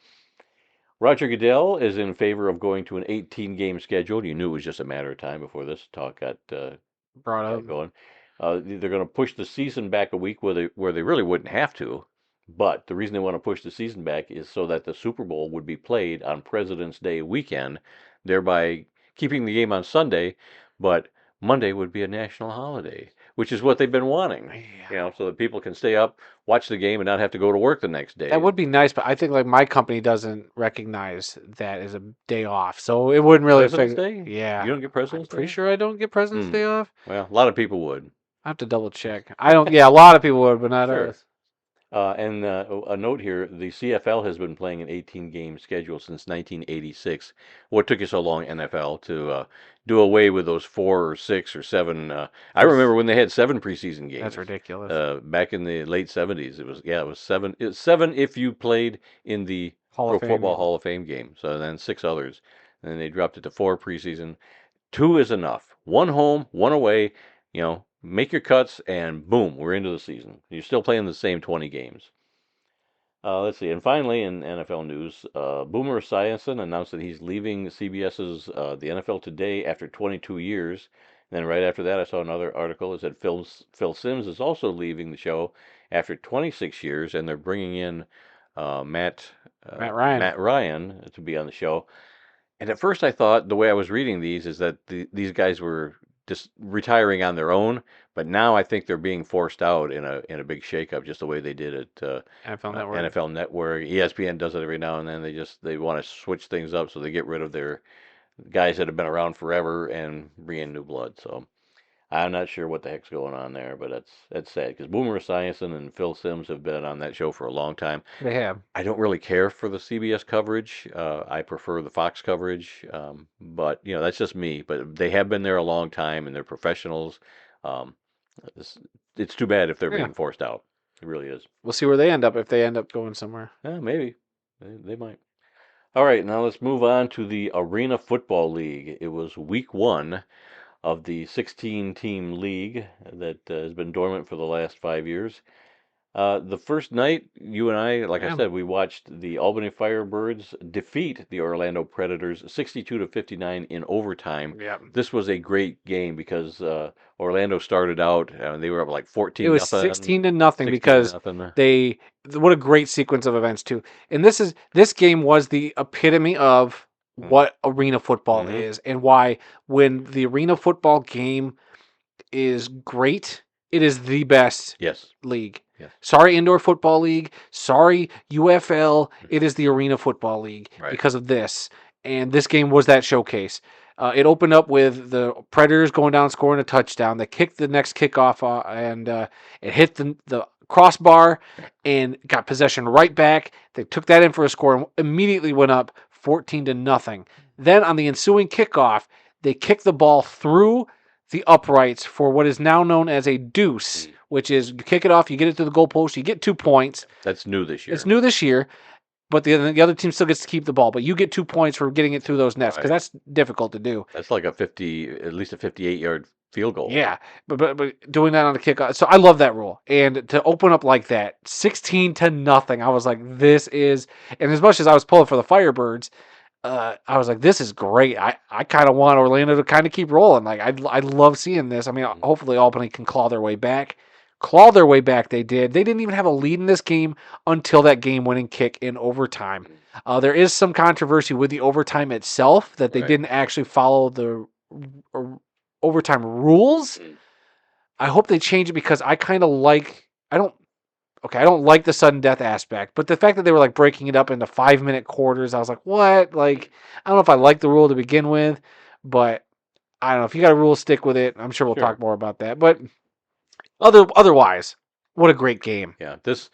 Roger Goodell is in favor of going to an 18-game schedule. You knew it was just a matter of time before this talk Brought up. got going. They're going to push the season back a week where they really wouldn't have to. But the reason they want to push the season back is so that the Super Bowl would be played on President's Day weekend, thereby keeping the game on Sunday, but Monday would be a national holiday, which is what they've been wanting. Yeah. So that people can stay up, watch the game, and not have to go to work the next day. That would be nice, but I think like my company doesn't recognize that as a day off, so it wouldn't really President's affect. Day? Yeah, You don't get President's pretty Day? sure I don't get President's Day off. Well, a lot of people would. I have to double check. I don't. Yeah, a lot of people would, but not Sure. us. And a note here, the CFL has been playing an 18-game schedule since 1986. What took you so long, NFL, to do away with those 4 or 6 or 7? I remember when they had 7 preseason games. That's ridiculous. Back in the late 70s. It was 7. It was 7 if you played in the Hall Pro of Fame. Football Hall of Fame game. So then 6 others. And then they dropped it to 4 preseason. 2 is enough. 1 home, 1 away. Make your cuts, and boom, we're into the season. You're still playing the same 20 games. Let's see. And finally, in NFL news, Boomer Esiason announced that he's leaving CBS's The NFL Today after 22 years. And then right after that, I saw another article that said Phil Simms is also leaving the show after 26 years, and they're bringing in Matt Ryan. Matt Ryan to be on the show. And at first, I thought the way I was reading these is that these guys were just retiring on their own, but now I think they're being forced out in a big shakeup, just the way they did at NFL Network. NFL Network. ESPN does it every now and then. They want to switch things up, so they get rid of their guys that have been around forever and bring in new blood. So I'm not sure what the heck's going on there, but that's sad because Boomer Esiason and Phil Simms have been on that show for a long time. They have. I don't really care for the CBS coverage. I prefer the Fox coverage, but that's just me. But they have been there a long time, and they're professionals. Um, it's too bad if they're Yeah. being forced out. It really is. We'll see where they end up if they end up going somewhere. Yeah, maybe they might. All right, now let's move on to the Arena Football League. It was week 1 of the 16-team league that has been dormant for the last 5 years. The first night, you and I, like I said, we watched the Albany Firebirds defeat the Orlando Predators 62-59 in overtime. Yeah. This was a great game because Orlando started out, they were up like 14 It was nothing. 16-0 because they. What a great sequence of events too. And this game was the epitome of what arena football is, and why when the arena football game is great, it is the best league. Yes. Sorry, indoor football league. Sorry, UFL. It is the arena football league because of this. and this game was that showcase. It opened up with the Predators going down, scoring a touchdown. They kicked the next kickoff, and it hit the crossbar and got possession right back. They took that in for a score and immediately went up 14-0. Then on the ensuing kickoff, they kicked the ball through the uprights for what is now known as a deuce, which is you kick it off, you get it to the goalpost, you get 2 points. That's new this year. It's new this year. But the other team still gets to keep the ball. But you get 2 points for getting it through those nets because that's difficult to do. That's like at least a 58-yard field goal. Yeah, but doing that on the kickoff. So I love that rule. And to open up like that, 16-0, I was like, this is. And as much as I was pulling for the Firebirds, I was like, this is great. I kind of want Orlando to kind of keep rolling. Like I love seeing this. I mean, hopefully Albany can claw their way back. They did. They didn't even have a lead in this game until that game-winning kick in overtime. There is some controversy with the overtime itself that they didn't actually follow the overtime rules. I hope they change it because I kind of like. I don't like the sudden death aspect, but the fact that they were like breaking it up into 5-minute quarters, I was like, what? Like, I don't know if I like the rule to begin with, but I don't know if you got a rule, stick with it. I'm sure we'll talk more about that, but. Otherwise, what a great game. Yeah, this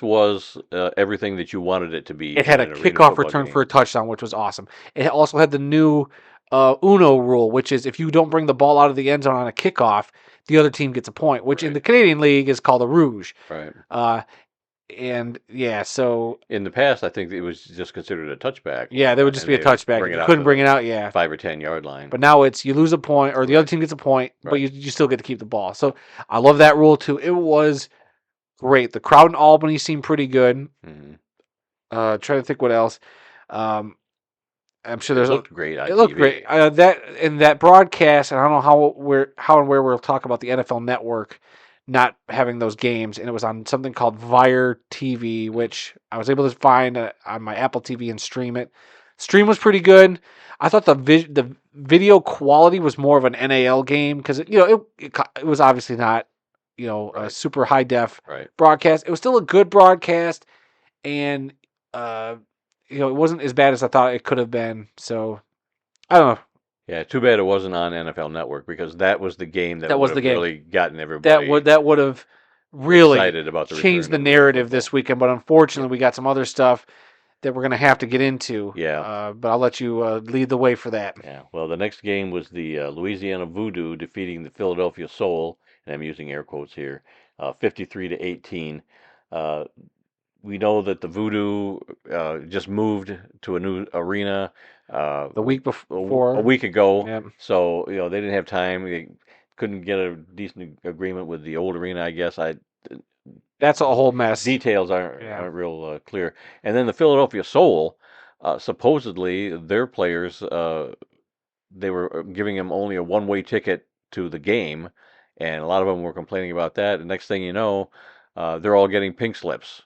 was everything that you wanted it to be. It had a kickoff return for a touchdown, which was awesome. It also had the new Uno rule, which is if you don't bring the ball out of the end zone on a kickoff, the other team gets a point, which in the Canadian League is called a rouge. Right. And yeah, so in the past, I think it was just considered a touchback. Yeah, they would just be a touchback. You couldn't bring it out, yeah. 5 or 10 yard line. But now it's you lose a point, or the other team gets a point, but you still get to keep the ball. So I love that rule too. It was great. The crowd in Albany seemed pretty good. Trying to think what else. I'm sure there's. It looked great. It looked great. That broadcast, and I don't know how and where we'll talk about the NFL Network not having those games, and it was on something called Vire TV, which I was able to find on my Apple TV and stream it. Stream was pretty good. I thought the video quality was more of an NAL game because it was obviously not a super high def broadcast. It was still a good broadcast, and it wasn't as bad as I thought it could have been. So I don't know. Yeah, too bad it wasn't on NFL Network because that was the game that would have really gotten everybody. That would have really excited about changed the narrative this weekend. But unfortunately, we got some other stuff that we're going to have to get into. Yeah. But I'll let you lead the way for that. Yeah. Well, the next game was the Louisiana Voodoo defeating the Philadelphia Soul, and I'm using air quotes here, 53-18. We know that the Voodoo just moved to a new arena the week before, a week ago. Yep. So they didn't have time. They couldn't get a decent agreement with the old arena. I guess that's a whole mess. Details aren't real clear. And then the Philadelphia Soul, supposedly their players, they were giving them only a one-way ticket to the game, and a lot of them were complaining about that. And next thing you know, they're all getting pink slips.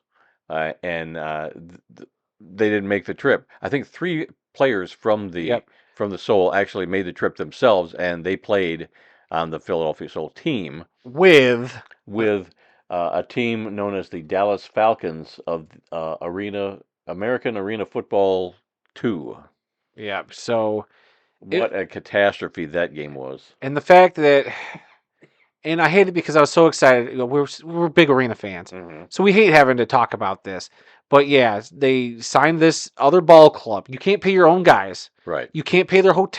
And they didn't make the trip. I think 3 players from the Soul actually made the trip themselves, and they played on the Philadelphia Soul team with a team known as the Dallas Falcons of American Arena Football 2. Yeah. So what a catastrophe that game was, and the fact that. And I hate it because I was so excited. We're big arena fans, so we hate having to talk about this. But yeah, they signed this other ball club. You can't pay your own guys. Right. You can't pay their we'll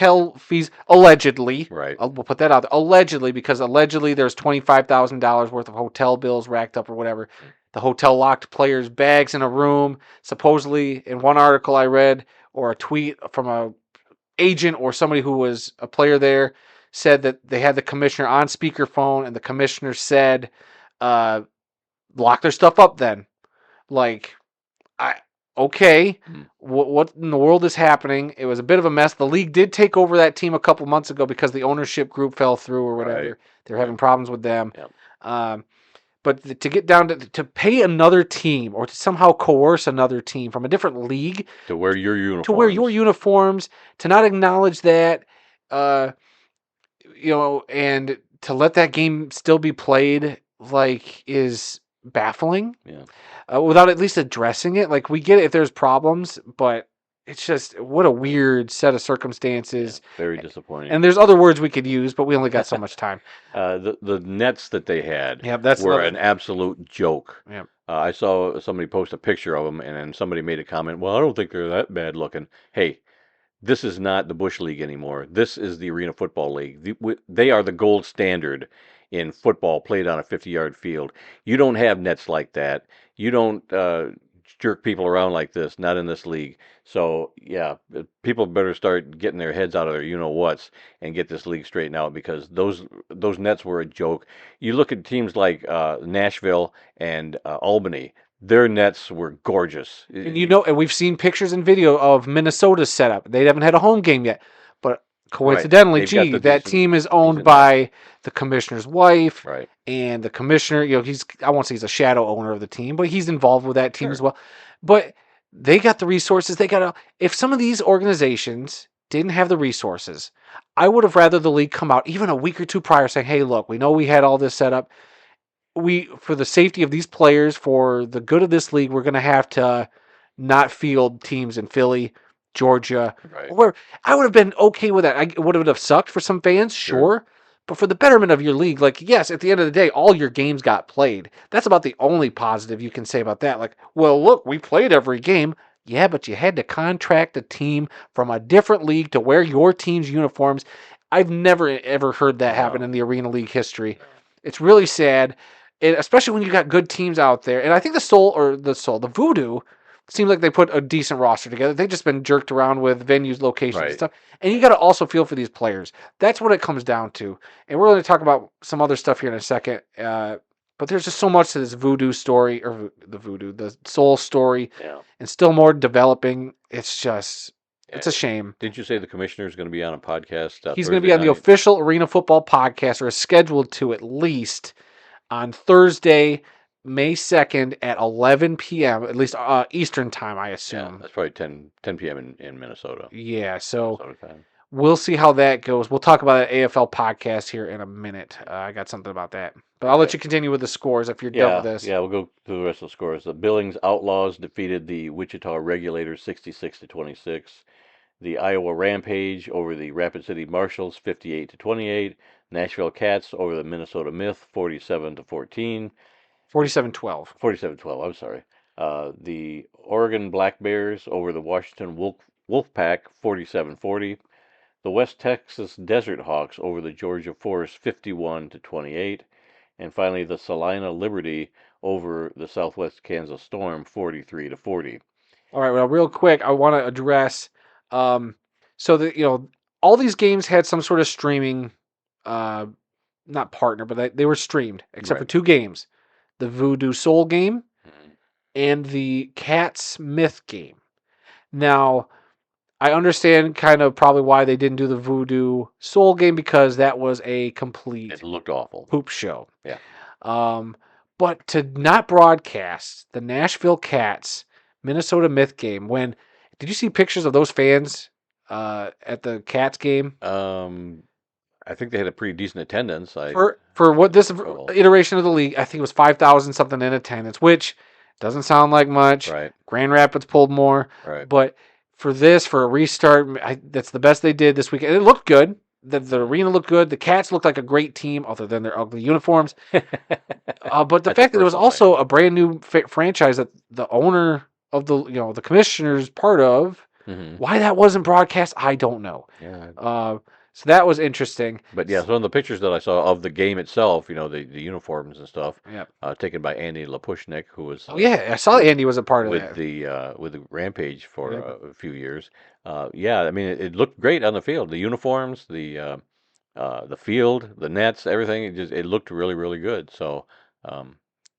allegedly. Right. We'll put that out there. Allegedly, because allegedly there's $25,000 worth of hotel bills racked up or whatever. The hotel locked players' bags in a room. Supposedly, in one article I read, or a tweet from a agent or somebody who was a player there, said that they had the commissioner on speakerphone, and the commissioner said, lock their stuff up then. Like, okay, what in the world is happening? It was a bit of a mess. The league did take over that team a couple months ago because the ownership group fell through or whatever. Right. They're having problems with them. Yep. But to get down to pay another team or to somehow coerce another team from a different league to wear your uniforms, to not acknowledge that, and to let that game still be played, is baffling. Yeah. Without at least addressing it. Like, we get it if there's problems, but it's just what a weird set of Yeah, circumstances. very disappointing. And there's other words we could use, but we only got so much time. The nets that they had Yeah, that's were another. an absolute joke. Yeah. I saw somebody post a picture of them, and then somebody made a comment. Well, I don't think they're that bad looking. Hey, this is not the Bush League anymore. This is the Arena Football League. They are the gold standard in football played on a 50-yard field. You don't have nets like that. You don't jerk people around like this, not in this league. So, yeah, people better start getting their heads out of their you-know-whats and get this league straightened out because those nets were a joke. You look at teams like Nashville and Albany. Their nets were gorgeous. And and we've seen pictures and video of Minnesota's setup. They haven't had a home game yet, but Right. coincidentally, They've got gee, the that decent team is owned decent nets. by the commissioner's wife, Right. and the commissioner. I won't say he's a shadow owner of the team, but he's involved with that team as Sure. well. But they got the resources. If some of these organizations didn't have the resources, I would have rather the league come out even a week or two prior saying, "Hey, look, we know we had all this set up. For the safety of these players, for the good of this league, we're going to have to not field teams in Philly, Georgia, Right. or where." I would have been okay with that. Would it have sucked for some fans? Sure. Sure. But for the betterment of your league, like, yes, at the end of the day, all your games got played. That's about the only positive you can say about that. Like, well, look, we played every game. Yeah, but you had to contract a team from a different league to wear your team's uniforms. I've never, ever heard that happen No. in the Arena League history. It's really sad. And especially when you got good teams out there. And I think the Voodoo seems like they put a decent roster together. They've just been jerked around with venues, locations, and Right. stuff. And you got to also feel for these players. That's what it comes down to. And we're going to talk about some other stuff here in a second. But there's just so much to this Voodoo story, or the Soul story, Yeah. and still more developing. It's a shame. Didn't you say the commissioner is going to be on a podcast He's going to Thursday be on the night? official Arena Football podcast, or is scheduled to at least on Thursday, May 2nd at 11 p.m., at least Eastern time, I Yeah, assume. that's probably 10 p.m. in Minnesota. Yeah, so Minnesota time. we'll see how that goes. We'll talk about that AFL podcast here in a minute. I got something about that. But I'll let Okay. you continue with the scores if you're done with this. Yeah, we'll go through the rest of the scores. The Billings Outlaws defeated the Wichita Regulators 66-26. The Iowa Rampage over the Rapid City Marshals 58-28. Nashville Cats over the Minnesota Myth 47-14. 47-12. 47-12, I'm sorry. The Oregon Black Bears over the Washington Wolfpack 47-40. The West Texas Desert Hawks over the Georgia Force 51-28. And finally, the Salina Liberty over the Southwest Kansas Storm 43-40. All right, well, real quick, I want to address so that all these games had some sort of streaming not partner, but they were streamed except for Right. two games. The Voodoo Soul game Mhm. and the Cat Myth game. Now, I understand kind of probably why they didn't do the Voodoo Soul game, because that was a complete It looked awful. poop show. Yeah. But to not broadcast the Nashville Cats Minnesota Myth game, did you see pictures of those fans at the Cats game? I think they had a pretty decent attendance. For what this Oh. iteration of the league, I think it was 5,000 something in attendance, which doesn't sound like much. Right. Grand Rapids pulled more, Right. but for a restart, that's the best they did this weekend. It looked good. The arena looked good. The Cats looked like a great team, other than their ugly uniforms. But the That's fact that it was personal also thing. a brand new franchise that the owner of the commissioner's part of, Mhm. why that wasn't broadcast, I don't know. Yeah. So that was interesting. But yeah, some of the pictures that I saw of the game itself, the uniforms and stuff, Yeah. taken by Andy Lapushnik, who was Oh yeah, I saw Andy was a part of with that. the Rampage for Yep. a few years. Yeah, I mean it looked great on the field. The uniforms, the field, the nets, everything. It looked really really good. So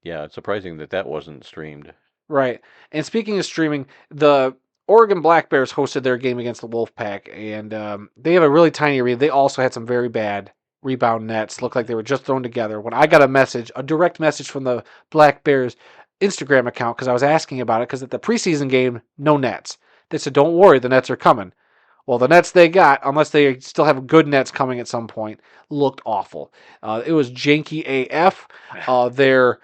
yeah, it's surprising that wasn't streamed. Right. And speaking of streaming, the Oregon Black Bears hosted their game against the Wolfpack, and they have a really tiny arena. They also had some very bad rebound nets. Looked like they were just thrown together. When I got a direct message from the Black Bears Instagram account, because I was asking about it, because at the preseason game, no nets. They said, "Don't worry, the nets are coming." Well, the nets they got, unless they still have good nets coming at some point, looked awful. It was janky AF. Their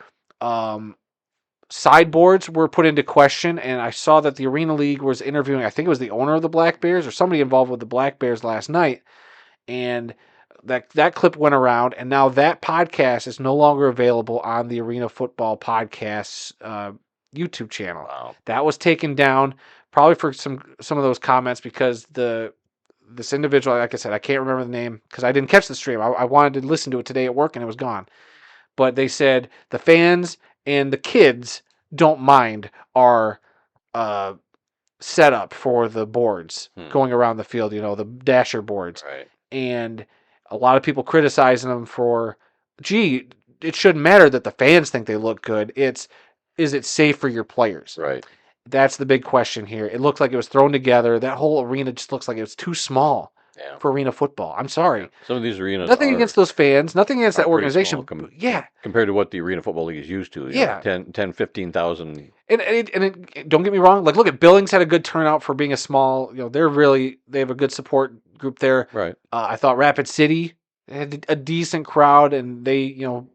sideboards were put into question, and I saw that the Arena League was interviewing, I think it was the owner of the Black Bears or somebody involved with the Black Bears last night, and that clip went around, and now that podcast is no longer available on the Arena Football Podcasts YouTube channel. Wow. That was taken down probably for some of those comments because this individual, like I said, I can't remember the name because I didn't catch the stream. I wanted to listen to it today at work, and it was gone. But they said the fans and the kids don't mind our setup for the boards going around the field, the dasher boards. Right. And a lot of people criticizing them for, gee, it shouldn't matter that the fans think they look good. Is it safe for your players? Right. That's the big question here. It looks like it was thrown together. That whole arena just looks like it was too small for arena football. I'm sorry. Yeah. Some of these arenas nothing against those fans, nothing against that organization. Small, compared to what the Arena Football League is used to. 10, 15,000. And don't get me wrong. Like, look at Billings had a good turnout for being a small. They have a good support group there. Right. I thought Rapid City had a decent crowd, and they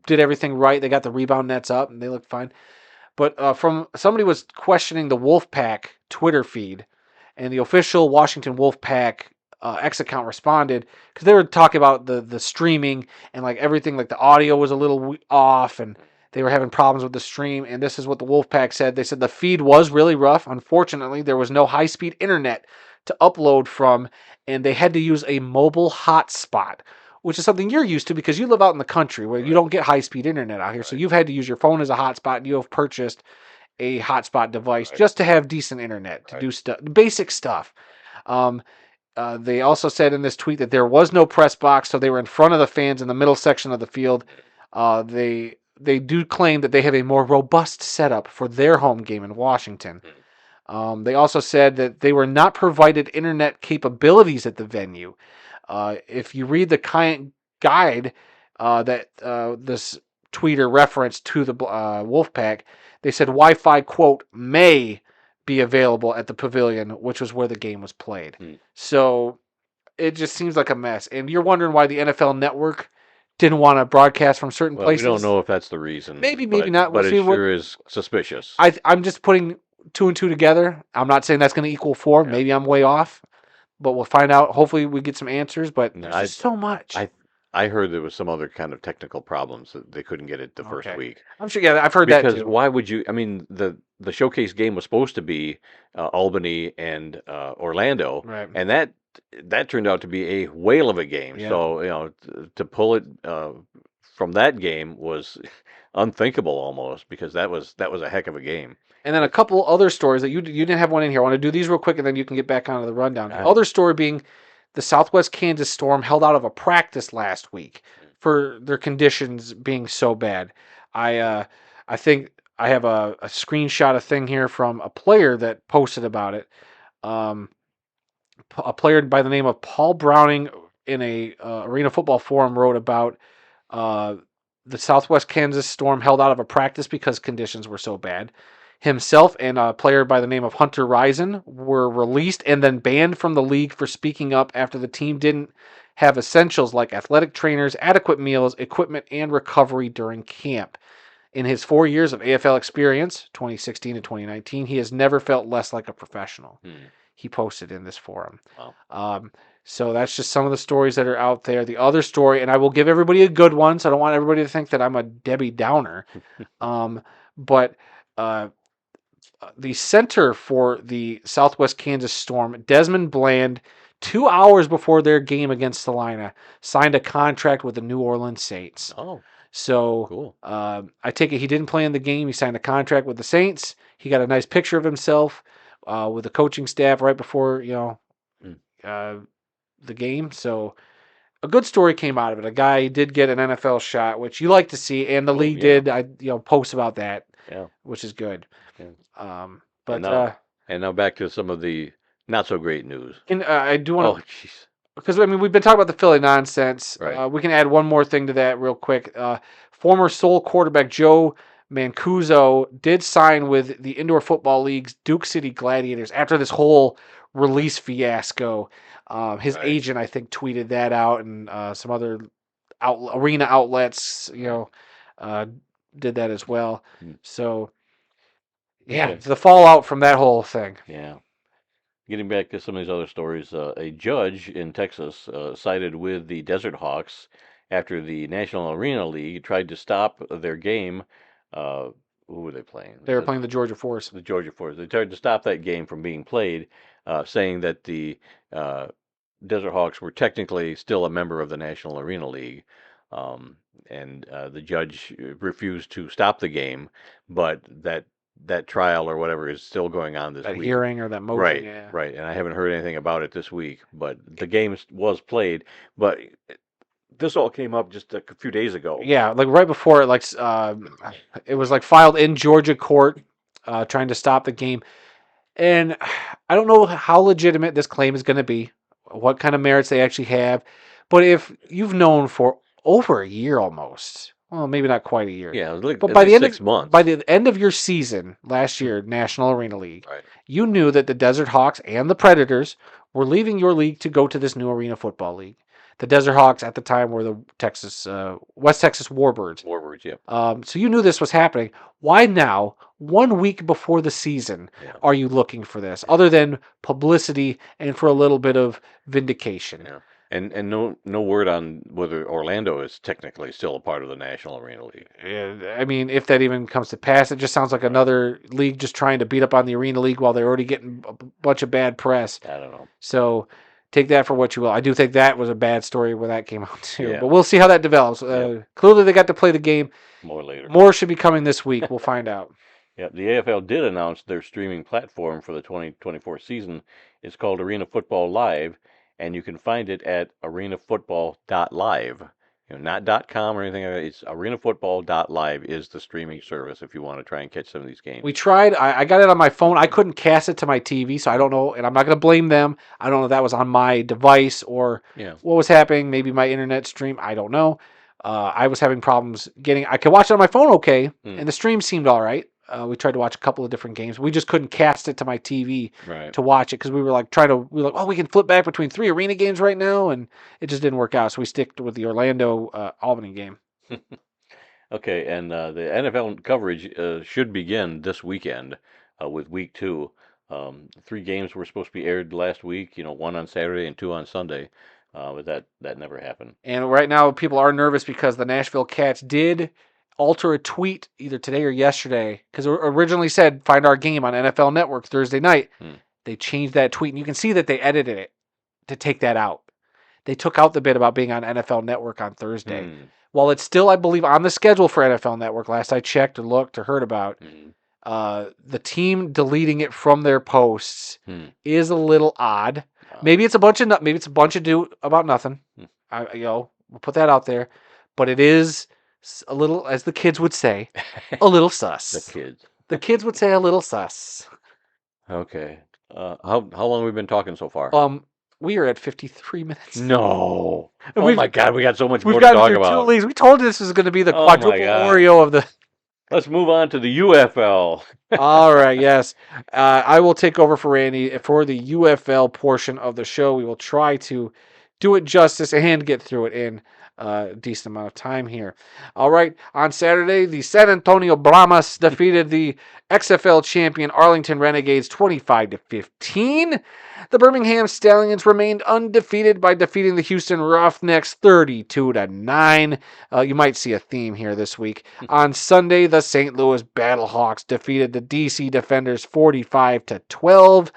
did everything right. They got the rebound nets up, and they looked fine. But from somebody was questioning the Wolfpack Twitter feed, and the official Washington Wolfpack X account responded because they were talking about the streaming and like everything, like the audio was a little off, and they were having problems with the stream. And this is what the Wolfpack said. They said the feed was really rough. Unfortunately, there was no high-speed internet to upload from, and they had to use a mobile hotspot, which is something you're used to because you live out in the country where you don't get high-speed internet out here. So you've had to use your phone as a hotspot, and you have purchased a hotspot device just to have decent internet to do stuff, basic stuff. They also said in this tweet that there was no press box, so they were in front of the fans in the middle section of the field. They do claim that they have a more robust setup for their home game in Washington. They also said that they were not provided internet capabilities at the venue. If you read the client guide that this tweeter referenced to the Wolfpack, they said Wi-Fi, quote, may be available at the pavilion, which was where the game was played. So it just seems like a mess. And you're wondering why the NFL Network didn't want to broadcast from certain places. We don't know if that's the reason. Maybe not. But it sure is suspicious. I'm just putting 2 and 2 together. I'm not saying that's going to equal 4. Yeah. Maybe I'm way off. But we'll find out. Hopefully we get some answers. But there's just so much. I heard there was some other kind of technical problems that they couldn't get it the first week. I'm sure. Yeah, I've heard that too. Because why would you? I mean, the showcase game was supposed to be Albany and Orlando, right. And that turned out to be a whale of a game. Yeah. So to pull it from that game was unthinkable almost, because that was a heck of a game. And then a couple other stories that you didn't have one in here. I want to do these real quick, and then you can get back onto the rundown. The other story being the Southwest Kansas Storm held out of a practice last week for their conditions being so bad. I think I have a screenshot of thing here from a player that posted about it. A player by the name of Paul Browning in a Arena Football Forum wrote about the Southwest Kansas Storm held out of a practice because conditions were so bad. Himself and a player by the name of Hunter Risen were released and then banned from the league for speaking up after the team didn't have essentials like athletic trainers, adequate meals, equipment, and recovery during camp. In his 4 years of AFL experience, 2016 to 2019, he has never felt less like a professional. He posted in this forum. Wow. So that's just some of the stories that are out there. The other story, and I will give everybody a good one, so I don't want everybody to think that I'm a Debbie Downer. But the center for the Southwest Kansas Storm, Desmond Bland, 2 hours before their game against Salina, signed a contract with the New Orleans Saints. Oh, so cool. I take it he didn't play in the game. He signed a contract with the Saints. He got a nice picture of himself with the coaching staff right before the game. So a good story came out of it. A guy did get an NFL shot, which you like to see, and the league did. I post about that, which is good. Yeah. But and now back to some of the not so great news. And I do want to. Oh, jeez. Because we've been talking about the Philly nonsense. Right. We can add one more thing to that real quick. Former Seoul quarterback Joe Mancuso did sign with the Indoor Football League's Duke City Gladiators after this whole release fiasco. His agent, I think, tweeted that out, and some other arena outlets, did that as well. So Yeah, Okay. the fallout from that whole thing. Yeah. Getting back to some of these other stories, a judge in Texas sided with the Desert Hawks after the National Arena League tried to stop their game. Uh, who were they playing? They were playing the Georgia Force. The Georgia Force. They tried to stop that game from being played, saying that the uh, Desert Hawks were technically still a member of the National Arena League. Um, and the judge refused to stop the game, but that trial or whatever is still going on this That week. hearing or that motion, Right, yeah. right. And I haven't heard anything about it this week, but the game was played. But this all came up just a few days ago. Yeah, like right before it, it was like filed in Georgia court, trying to stop the game. And I don't know how legitimate this claim is going to be, what kind of merits they actually have. But if you've known for over a year almost, well, maybe not quite a year, Yeah, it was like but at least 6 months. by the end of your season last year, National Arena League, Right. you knew that the Desert Hawks and the Predators were leaving your league to go to this new Arena Football League. The Desert Hawks at the time were the West Texas Warbirds. Warbirds, yep. So you knew this was happening. Why now, 1 week before the season, Yeah. are you looking for this, other than publicity and for a little bit of vindication? Yeah. And no word on whether Orlando is technically still a part of the National Arena League. I mean, if that even comes to pass, it just sounds like another league just trying to beat up on the Arena League while they're already getting a bunch of bad press. I don't know. So take that for what you will. I do think that was a bad story where that came out too. Yeah. But we'll see how that develops. Clearly, they got to play the game. More later. More should be coming this week. We'll find out. Yeah, the AFL did announce their streaming platform for the 2024 season. It's called Arena Football Live, and you can find it at arenafootball.live. Not .com or anything like that. It's arenafootball.live is the streaming service if you want to try and catch some of these games. We tried. I got it on my phone. I couldn't cast it to my TV, so I don't know. And I'm not going to blame them. I don't know if that was on my device or what was happening. Maybe my internet stream. I don't know. I was having problems getting. I could watch it on my phone okay, and the stream seemed all right. We tried to watch a couple of different games. We just couldn't cast it to my TV to watch it because we were like we can flip back between 3 arena games right now, and it just didn't work out. So we sticked with the Orlando Albany game. Okay, and the NFL coverage should begin this weekend with week 2. 3 games were supposed to be aired last week, 1 on Saturday and 2 on Sunday, but that never happened. And right now, people are nervous because the Nashville Cats did alter a tweet either today or yesterday because it originally said find our game on NFL Network Thursday night. They changed that tweet, and you can see that they edited it to take that out. They took out the bit about being on NFL Network on Thursday. While it's still, I believe, on the schedule for NFL Network, last I checked or looked or heard about, the team deleting it from their posts is a little odd. Maybe it's a bunch of do about nothing. We'll put that out there, but it is a little, as the kids would say, a little sus. The kids would say a little sus. Okay. How long have we been talking so far? We are at 53 minutes. No. Oh my God, we got so much more to talk about. We've gotten 2 leagues. We told you this was going to be the quadruple Oreo of the... Let's move on to the UFL. All right, yes. I will take over for Randy for the UFL portion of the show. We will try to do it justice and get through it in a decent amount of time here. All right, on Saturday, the San Antonio Brahmas defeated the XFL champion Arlington Renegades 25-15. The Birmingham Stallions remained undefeated by defeating the Houston Roughnecks 32-9. You might see a theme here this week. On Sunday, the St. Louis Battlehawks defeated the DC Defenders 45-12.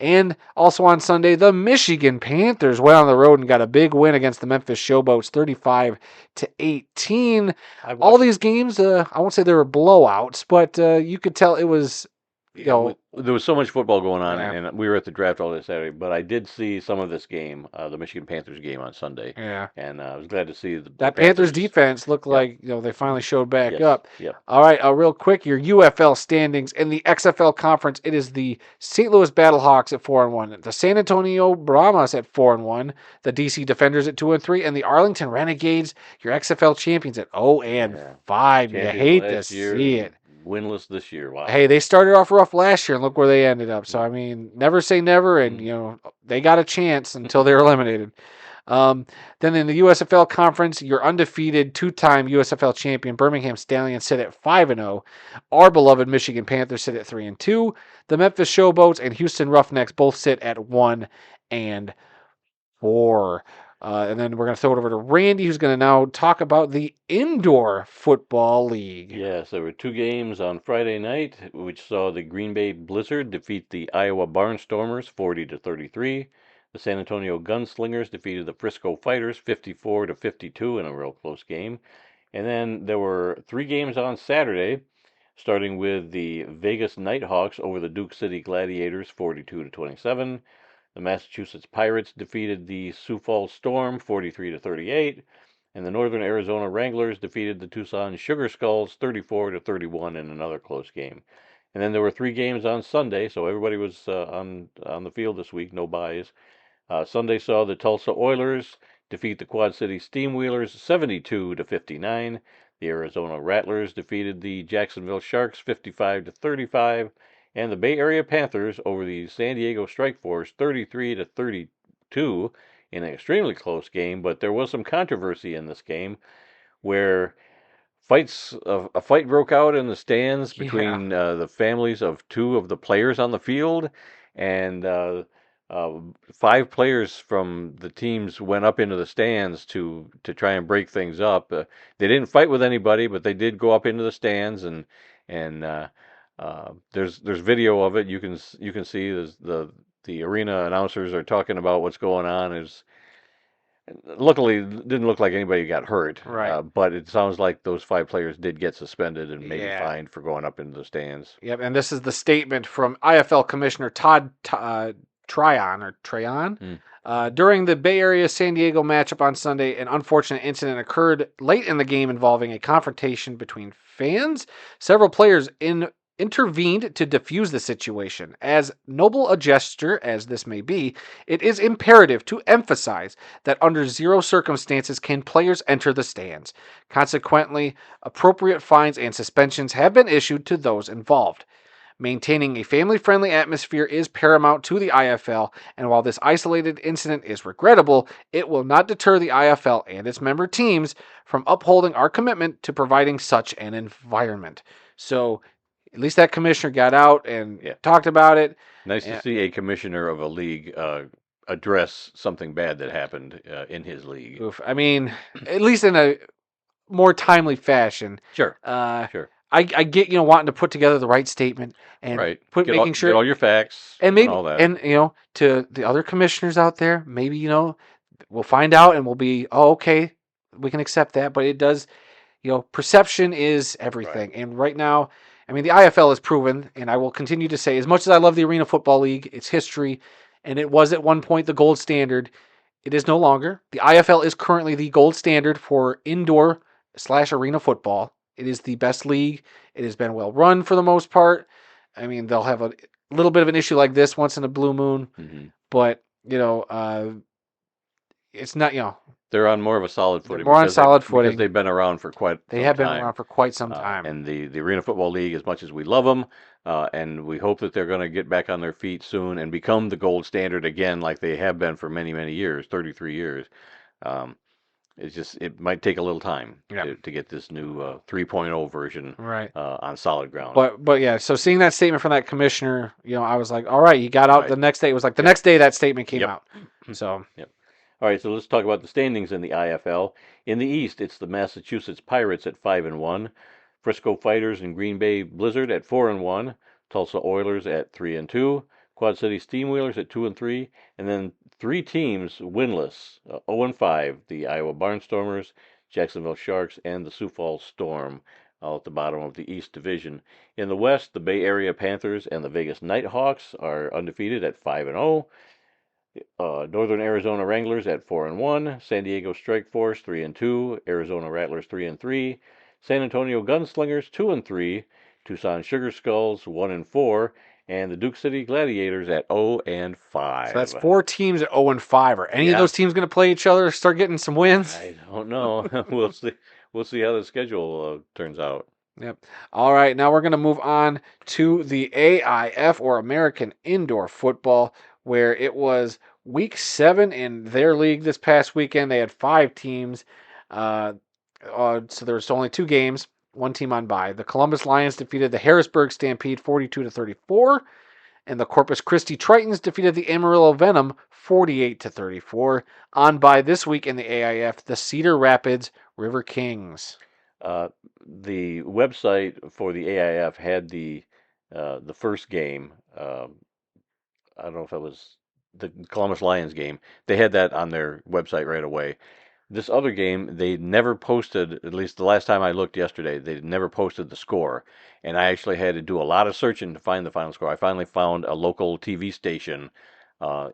And also on Sunday, the Michigan Panthers went on the road and got a big win against the Memphis Showboats, 35-18. All these games, I won't say they were blowouts, but you could tell it was, there was so much football going on, and we were at the draft all day Saturday. But I did see some of this game, the Michigan Panthers game on Sunday. Yeah, and I was glad to see that Panthers defense looked like they finally showed back up. Yep. All right, real quick, your UFL standings in the XFL conference. It is the St. Louis Battlehawks at 4-1, the San Antonio Brahmas at 4-1, the DC Defenders at 2-3, and the Arlington Renegades, your XFL champions, at 0-5. You hate to see it. Winless this year. Wow. Hey, they started off rough last year, and look where they ended up. So, I mean, never say never, and, they got a chance until they were eliminated. Then in the USFL Conference, your undefeated two-time USFL champion Birmingham Stallions sit at 5-0. Our beloved Michigan Panthers sit at 3-2. The Memphis Showboats and Houston Roughnecks both sit at 1-4. And then we're going to throw it over to Randy, who's going to now talk about the Indoor Football League. Yes, there were two games on Friday night, which saw the Green Bay Blizzard defeat the Iowa Barnstormers 40-33. The San Antonio Gunslingers defeated the Frisco Fighters 54-52 in a real close game. And then there were three games on Saturday, starting with the Vegas Nighthawks over the Duke City Gladiators 42-27. The Massachusetts Pirates defeated the Sioux Falls Storm 43-38, and the Northern Arizona Wranglers defeated the Tucson Sugar Skulls 34-31 in another close game. And then there were three games on Sunday, so everybody was on the field this week, no byes. Sunday saw the Tulsa Oilers defeat the Quad City Steamwheelers 72-59. The Arizona Rattlers defeated the Jacksonville Sharks 55-35, and the Bay Area Panthers over the San Diego Strikeforce 33-32 in an extremely close game. But there was some controversy in this game where a fight broke out in the stands between the families of two of the players on the field, and five players from the teams went up into the stands to try and break things up. They didn't fight with anybody, but they did go up into the stands, and there's video of it. You can see the arena announcers are talking about what's going on. Luckily, it didn't look like anybody got hurt. Right. But it sounds like those five players did get suspended and maybe Yeah. fined for going up into the stands. Yep, and this is the statement from IFL Commissioner Todd Tryon. During the Bay Area San Diego matchup on Sunday, an unfortunate incident occurred late in the game involving a confrontation between fans. Several players intervened to defuse the situation. As noble a gesture as this may be, it is imperative to emphasize that under zero circumstances can players enter the stands. Consequently, appropriate fines and suspensions have been issued to those involved. Maintaining a family-friendly atmosphere is paramount to the IFL, and while this isolated incident is regrettable, it will not deter the IFL and its member teams from upholding our commitment to providing such an environment. So, at least that commissioner got out and talked about it. Nice to see a commissioner of a league address something bad that happened in his league. Oof. I mean, at least in a more timely fashion. Sure. Sure. I get wanting to put together the right statement and making sure get all your facts and maybe and all that. And to the other commissioners out there, maybe we'll find out and we'll be okay, we can accept that. But it does, perception is everything. Right. And right now, I mean, the IFL has proven, and I will continue to say, as much as I love the Arena Football League, its history, and it was at one point the gold standard, it is no longer. The IFL is currently the gold standard for indoor/arena football. It is the best league. It has been well run for the most part. I mean, they'll have a little bit of an issue like this once in a blue moon, but it's not. They're on more of a solid footing. Because they've been around for quite. They have been around for quite some time. And the Arena Football League, as much as we love them, and we hope that they're going to get back on their feet soon and become the gold standard again, like they have been for many, many years, 33 years. It might take a little time to get this new 3.0 version on solid ground. But yeah, so seeing that statement from that commissioner, I was like, all right, you got out the next day. It was like the next day that statement came out. So. Yep. All right, so let's talk about the standings in the IFL. In the East, it's the Massachusetts Pirates at 5-1, Frisco Fighters and Green Bay Blizzard at 4-1, Tulsa Oilers at 3-2, Quad City Steamwheelers at 2-3, and then three teams winless: 0-5, the Iowa Barnstormers, Jacksonville Sharks, and the Sioux Falls Storm, all at the bottom of the East Division. In the West, the Bay Area Panthers and the Vegas Nighthawks are undefeated at 5-0. Northern Arizona Wranglers at 4-1, San Diego Strikeforce 3-2, Arizona Rattlers 3-3, San Antonio Gunslingers 2-3, Tucson Sugar Skulls 1-4, and the Duke City Gladiators at 0-5. So that's four teams at 0-5. Are any of those teams going to play each other, start getting some wins? I don't know. We'll see. We'll see how the schedule turns out. Yep. All right, now we're going to move on to the AIF, or American Indoor Football, where it was Week 7 in their league this past weekend, they had 5 teams. Uh, so there was only 2 games, one team on bye. The Columbus Lions defeated the Harrisburg Stampede 42-34, and the Corpus Christi Tritons defeated the Amarillo Venom 48-34. On bye this week in the AIF, the Cedar Rapids River Kings. Uh, the website for the AIF had the first game. I don't know if it was the Columbus Lions game. They had that on their website right away. This other game, they never posted, at least the last time I looked yesterday, they never posted the score. And I actually had to do a lot of searching to find the final score. I finally found a local TV station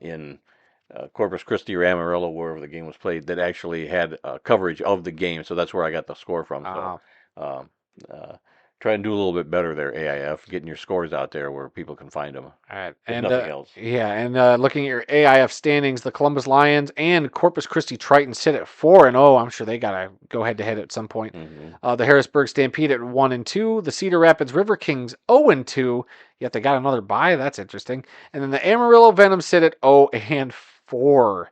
in Corpus Christi or Amarillo, wherever the game was played, that actually had coverage of the game. So that's where I got the score from. So Uh, um, uh, try and do a little bit better there, AIF, getting your scores out there where people can find them, All right. if And nothing else. yeah, and looking at your AIF standings, the Columbus Lions and Corpus Christi Tritons sit at 4-0. I'm sure they gotta go head to head at some point. Hmm. The Harrisburg Stampede at 1-2. The Cedar Rapids River Kings 0-2. Yet they got another bye. That's interesting. And then the Amarillo Venom sit at 0-4. All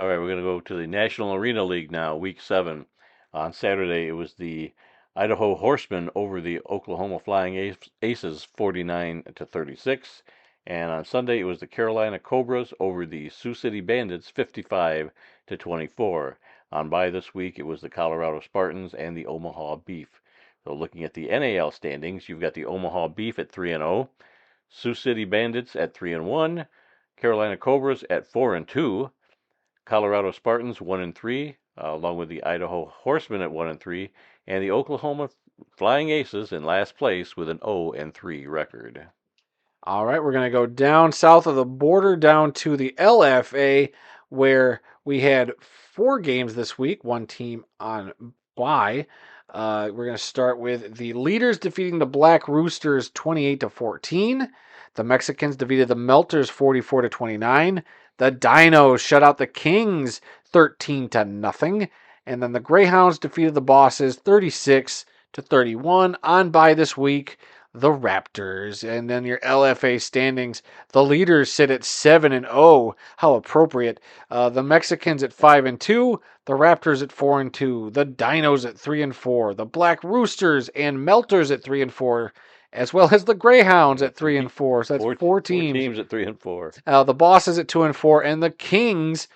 right, we're going to go to the National Arena League now, Week 7. On Saturday, it was the Idaho Horsemen over the Oklahoma Flying Aces, 49-36. And on Sunday, it was the Carolina Cobras over the Sioux City Bandits, 55-24. On bye this week, it was the Colorado Spartans and the Omaha Beef. So looking at the NAL standings, you've got the Omaha Beef at 3-0, Sioux City Bandits at 3-1, Carolina Cobras at 4-2. Colorado Spartans 1-3, along with the Idaho Horsemen at 1-3, and the Oklahoma Flying Aces in last place with an 0-3 record. All right, we're going to go down south of the border down to the LFA, where we had 4 games this week, one team on bye. We're going to start with the Leaders defeating the Black Roosters 28-14. The Mexicans defeated the Melters 44-29. The Dinos shut out the Kings 13-0. And then the Greyhounds defeated the Bosses 36-31. On bye this week, the Raptors. And then your LFA standings, the Leaders sit at 7-0. How appropriate. The Mexicans at 5-2, the Raptors at 4-2, the Dinos at 3-4, the Black Roosters and Melters at 3-4, as well as the Greyhounds at 3-4. So that's four Four teams. teams at 3-4. The Bosses at 2-4, and the Kings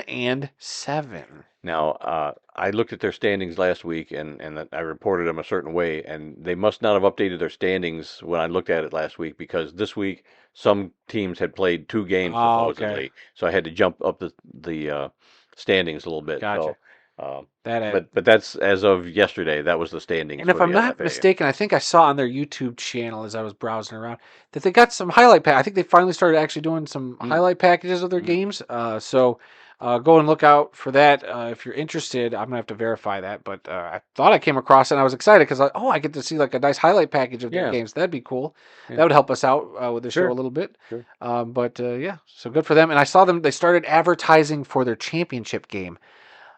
1-7. Now, I looked at their standings last week, and I reported them a certain way, and they must not have updated their standings when I looked at it last week, because this week some teams had played 2 games Oh, okay. supposedly, so I had to jump up the standings a little bit. Gotcha. So, That but that's as of yesterday. That was the standings And if for I'm the not LFA. mistaken, I think I saw on their YouTube channel as I was browsing around that they got some highlight pack. I think they finally started actually doing some highlight packages of their games. So go and look out for that if you're interested. I'm gonna have to verify that, but I thought I came across it and I was excited because I get to see like a nice highlight package of their Yeah. games. That'd be cool. Yeah. That would help us out with the show Sure. a little bit. Sure. But yeah, so good for them. And I saw them. They started advertising for their championship game.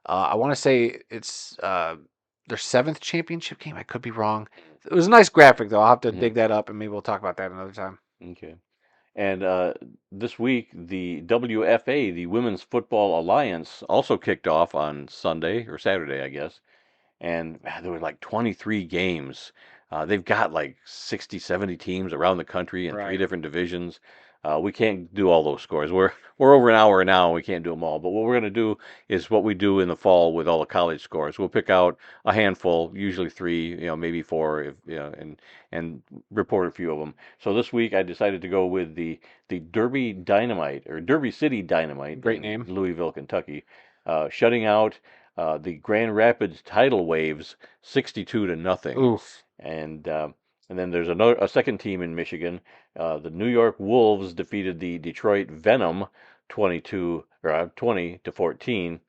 I want to say it's their 7th championship game. I could be wrong. It was a nice graphic, though. I'll have to dig that up, and maybe we'll talk about that another time. Okay. And this week, the WFA, the Women's Football Alliance, also kicked off on Sunday or Saturday, I guess. And there were like 23 games. They've got like 60, 70 teams around the country in 3 Right. different divisions. We can't do all those scores. We're over an hour now, and we can't do them all. But what we're going to do is what we do in the fall with all the college scores. We'll pick out a handful, usually 3, maybe 4, if, and report a few of them. So this week I decided to go with the Derby Dynamite, or Derby City Dynamite, Great in name. Louisville, Kentucky, shutting out the Grand Rapids Tidal Waves 62-0. Oof. And then there's a second team in Michigan. The New York Wolves defeated the Detroit Venom 20-14.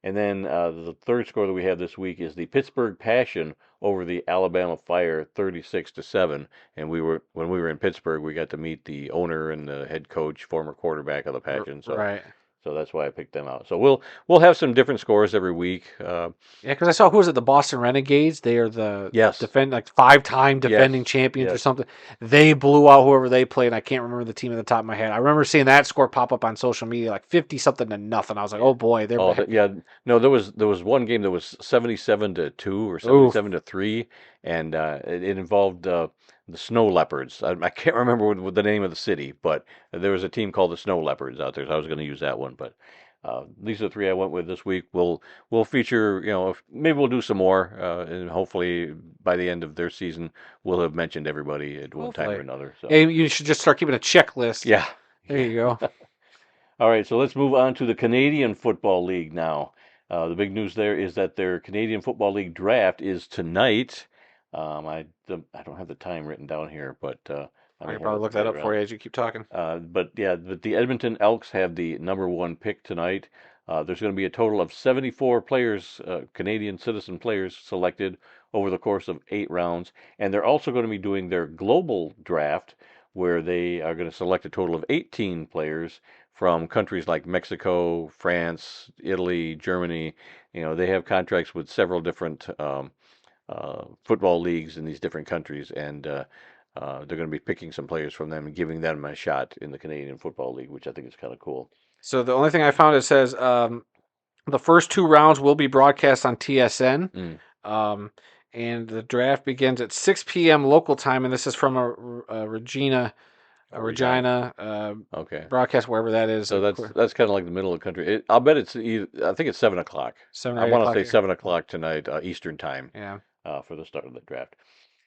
And then the third score that we have this week is the Pittsburgh Passion over the Alabama Fire 36-7. And when we were in Pittsburgh, we got to meet the owner and the head coach, former quarterback of the Passion. So Right. So that's why I picked them out. So we'll have some different scores every week. Yeah, because I saw who was it? The Boston Renegades. They are the Yes, like 5-time defending yes, champions or yes. something. They blew out whoever they played. I can't remember the team at the top of my head. I remember seeing that score pop up on social media, like 50 something to nothing. I was like, Yeah. oh boy, they're Oh, back. yeah. No, there was one game that was 77-2 or Ooh, 77-3, and it involved the Snow Leopards. I can't remember what the name of the city, but there was a team called the Snow Leopards out there. So I was going to use that one, but these are the three I went with this week. We'll feature, maybe we'll do some more, and hopefully by the end of their season, we'll have mentioned everybody at one time or hopefully. another. So Yeah, you should just start keeping a checklist. yeah. There you go. All right, so let's move on to the Canadian Football League now. The big news there is that their Canadian Football League draft is tonight. I don't have the time written down here, but I I may can have probably it look that right up for around. you as you keep talking. But the Edmonton Elks have the number one pick tonight. There's going to be a total of 74 players, Canadian citizen players, selected over the course of 8 rounds. And they're also going to be doing their global draft, where they are going to select a total of 18 players from countries like Mexico, France, Italy, Germany. They have contracts with several different football leagues in these different countries, and they're going to be picking some players from them and giving them a shot in the Canadian Football League, which I think is kind of cool. So the only thing I found, it says the first 2 rounds will be broadcast on TSN. Mm, Um, and the draft begins at 6 p.m. local time, and this is from Regina. Regina Okay. broadcast, wherever that is. So that's kind of like the middle of the country. I'll bet I think it's 7 o'clock. 7 or 8 o'clock. I want to say 7 o'clock tonight, Eastern time, Yeah. for the start of the draft.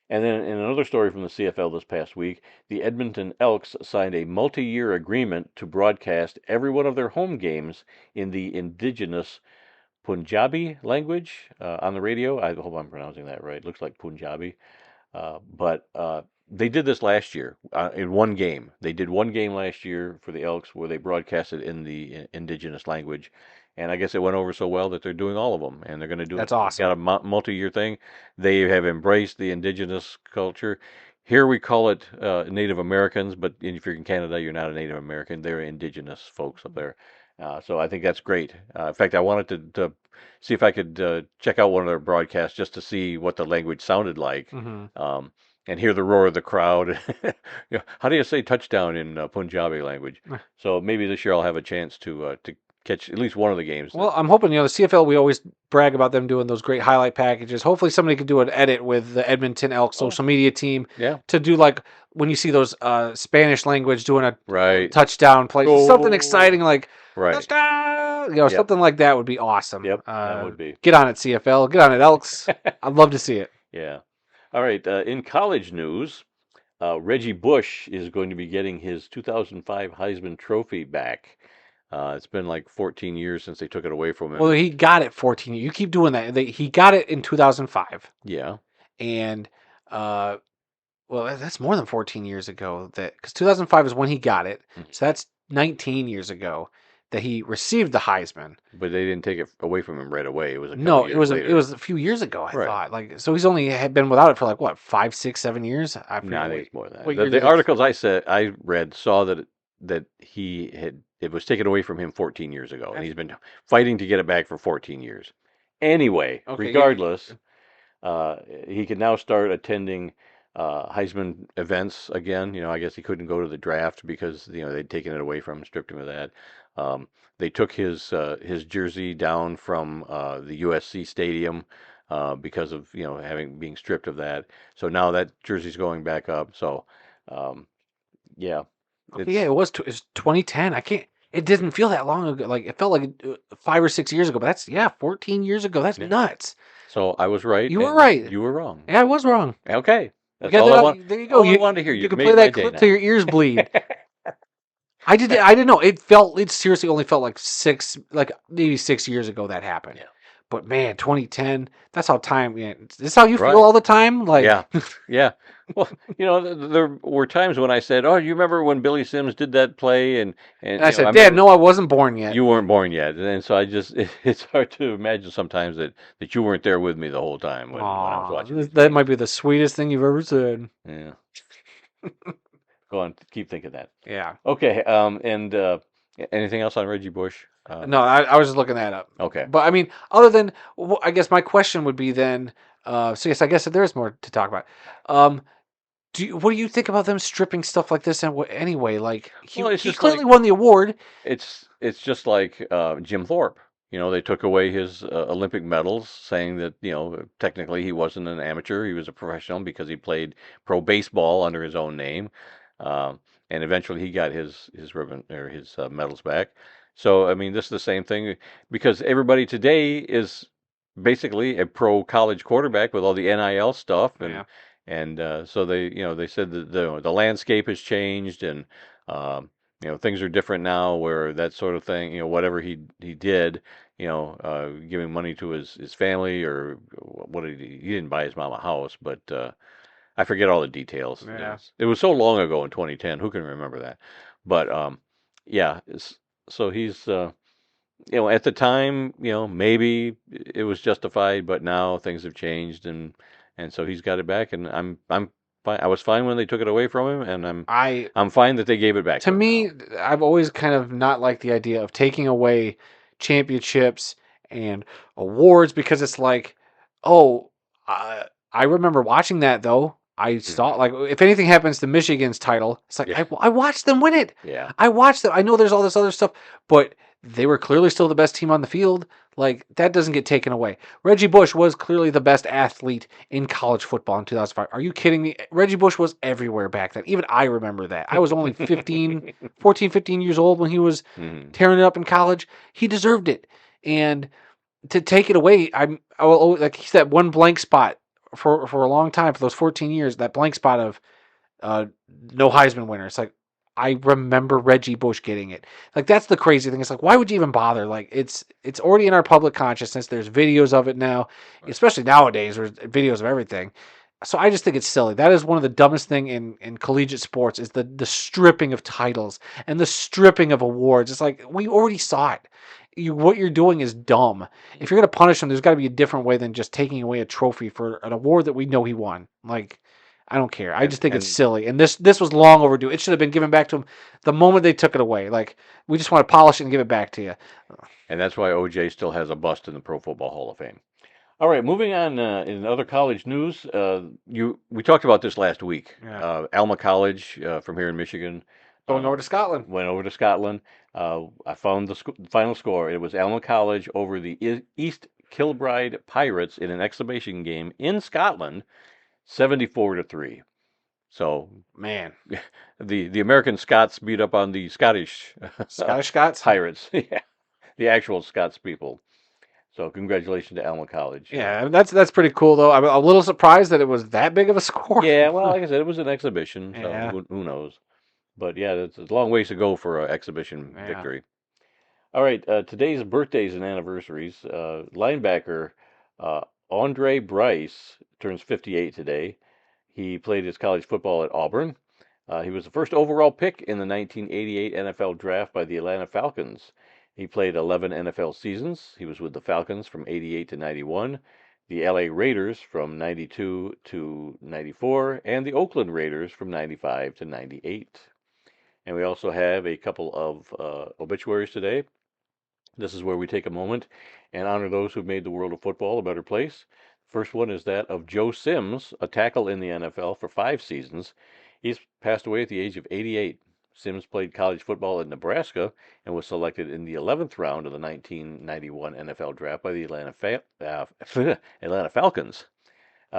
And then in another story from the CFL this past week, the Edmonton Elks signed a multi-year agreement to broadcast every one of their home games in the indigenous Punjabi language on the radio. I hope I'm pronouncing that right. It looks like Punjabi. But they did this last year in one game. They did one game last year for the Elks where they broadcasted in the indigenous language, and I guess it went over so well that they're doing all of them, and they're going to do it. That's They've got awesome. a multi-year thing. They have embraced the indigenous culture. Here we call it Native Americans, but if you're in Canada, you're not a Native American. They're indigenous folks up there. So I think that's great. In fact, I wanted to see if I could check out one of their broadcasts just to see what the language sounded like. Hmm. Um, and hear the roar of the crowd. How do you say touchdown in Punjabi language? So maybe this year I'll have a chance to catch at least one of the games. Well, I'm hoping, the CFL, we always brag about them doing those great highlight packages. Hopefully somebody could do an edit with the Edmonton Elks Oh, social media team yeah, to do, like, when you see those Spanish language doing a right. touchdown play, something Oh, exciting like right. touchdown, Yep, something like that would be awesome. yep, that would be. Get on it, CFL. Get on it, Elks. I'd love to see it. Yeah. All right. In college news, Reggie Bush is going to be getting his 2005 Heisman Trophy back. It's been like 14 years since they took it away from Well, him. he got it 14. You keep doing that. He got it in 2005, Yeah. and uh, well, that's more than 14 years ago. That because 2005 is when he got it, Mhm. so that's 19 years ago that he received the Heisman. But they didn't take it away from him right away. It was a couple No, it years was it later. was a few years ago. I Right. thought, like, so he's only had been without it for like what, 5, 6, 7 years. I No, forget I think it's more than what that. The, year the did it. articles I read saw that he had it was taken away from him 14 years ago, and he's been fighting to get it back for 14 years. Anyway, Okay, regardless, he can now start attending Heisman events again. I guess he couldn't go to the draft because they'd taken it away from him, stripped him of that. Um, they took his jersey down from the USC stadium because of having being stripped of that. So now that jersey's going back up. So um, yeah, Okay, yeah, it's it's 2010. I can't. It didn't feel that long ago. Like it felt like 5 or 6 years ago. But that's 14 years ago. That's yeah. nuts. So I was right You were and right. you were wrong. Yeah, I was wrong. Okay, We that's got all that I out. want. There you go. All I wanted to hear. You You've can play made my that day clip till now. your ears bleed. I did. I didn't know. It seriously only felt like like maybe 6 years ago that happened. Yeah. But man, 2010. That's how time. Yeah, is this how you feel Right. all the time? Like, Yeah. Yeah. Well, there were times when I said, "Oh, you remember when Billy Sims did that play?" And and I I said, Dad, remember no, I wasn't born yet. you weren't born yet, and so I just it's hard to imagine sometimes that you weren't there with me the whole time when I was Aw, watching these that games. might be the sweetest thing you've ever said. Yeah. Go on, keep thinking that. Yeah. Okay. And Anything else on Reggie Bush? No, I was just looking that up. Okay. But I mean, other than, I guess my question would be then. So yes, I guess there is more to talk about. Um, what do you think about them stripping stuff like this? And anyway, like Well, it's he just clearly like won the award. it's just like Jim Thorpe. They took away his Olympic medals, saying that technically he wasn't an amateur; he was a professional because he played pro baseball under his own name, um, and eventually he got his ribbon or his medals back. So I mean, this is the same thing because everybody today is basically a pro college quarterback with all the NIL stuff, and Yeah. so they said that the landscape has changed and. Um, things are different now where that sort of thing, whatever he did, giving money to his family or what did he didn't buy his mom a house, but I forget all the details. Yeah. It was so long ago in 2010, who can remember that? But yeah, so he's at the time, maybe it was justified, but now things have changed and so he's got it back and I'm fine. I was fine when they took it away from him and I I'm fine that they gave it back To to him now. me, I've always kind of not liked the idea of taking away championships and awards because it's like, oh, I remember watching that though. I saw Hmm. like if anything happens to Michigan's title, it's like Yeah. I watched them win it. Yeah. I watched them. I know there's all this other stuff, but they were clearly still the best team on the field. Like that doesn't get taken away. Reggie Bush was clearly the best athlete in college football in 2005. Are you kidding me? Reggie Bush was everywhere back then. Even I remember that. I was only 14, 15 years old when he was Hmm. tearing it up in college. He deserved it. And to take it away, I will like he's that one blank spot for a long time for those 14 years, that blank spot of uh, no Heisman winner. It's like I remember Reggie Bush getting it. Like that's the crazy thing. It's like why would you even bother? Like it's already in our public consciousness. There's videos of it now, Right. especially nowadays. There's videos of everything. So I just think it's silly. That is one of the dumbest thing in collegiate sports is the stripping of titles and the stripping of awards. It's like we already saw it. What you're doing is dumb. If you're gonna punish him, there's got to be a different way than just taking away a trophy for an award that we know he won. Like I don't care. I And just think it's and silly. And this was long overdue. It should have been given back to him the moment they took it away. Like we just want to polish it and give it back to you. and that's why OJ still has a bust in the Pro Football Hall of Fame. All right, moving on in other college news, we talked about this last week. Yeah. Alma College from here in Michigan Going over to Scotland. went over to Scotland. I found the final score. It was Alma College over the East Kilbride Pirates in an exhibition game in Scotland, 74-3. So Man. the American Scots beat up on the Scottish Scottish Scots? Pirates. Yeah, the actual Scots people. So congratulations to Alma College. Yeah, that's pretty cool though. I'm a little surprised that it was that big of a score. Yeah, well, like I said, it was an exhibition, so Yeah. who knows? But yeah, it's a long ways to go for an exhibition Yeah. victory. All right, today's birthdays and anniversaries. Linebacker uh, Andre Bryce turns 58 today. He played his college football at Auburn. He was the first overall pick in the 1988 NFL Draft by the Atlanta Falcons. He played 11 NFL seasons. He was with the Falcons from 88 to 91, the LA Raiders from 92 to 94, and the Oakland Raiders from 95 to 98. And we also have a couple of obituaries today. This is where we take a moment and honor those who've made the world of football a better place. First one is that of Joe Sims, a tackle in the NFL for 5 seasons. He's passed away at the age of 88. Sims played college football at Nebraska and was selected in the 11th round of the 1991 NFL Draft by the Atlanta Falcons.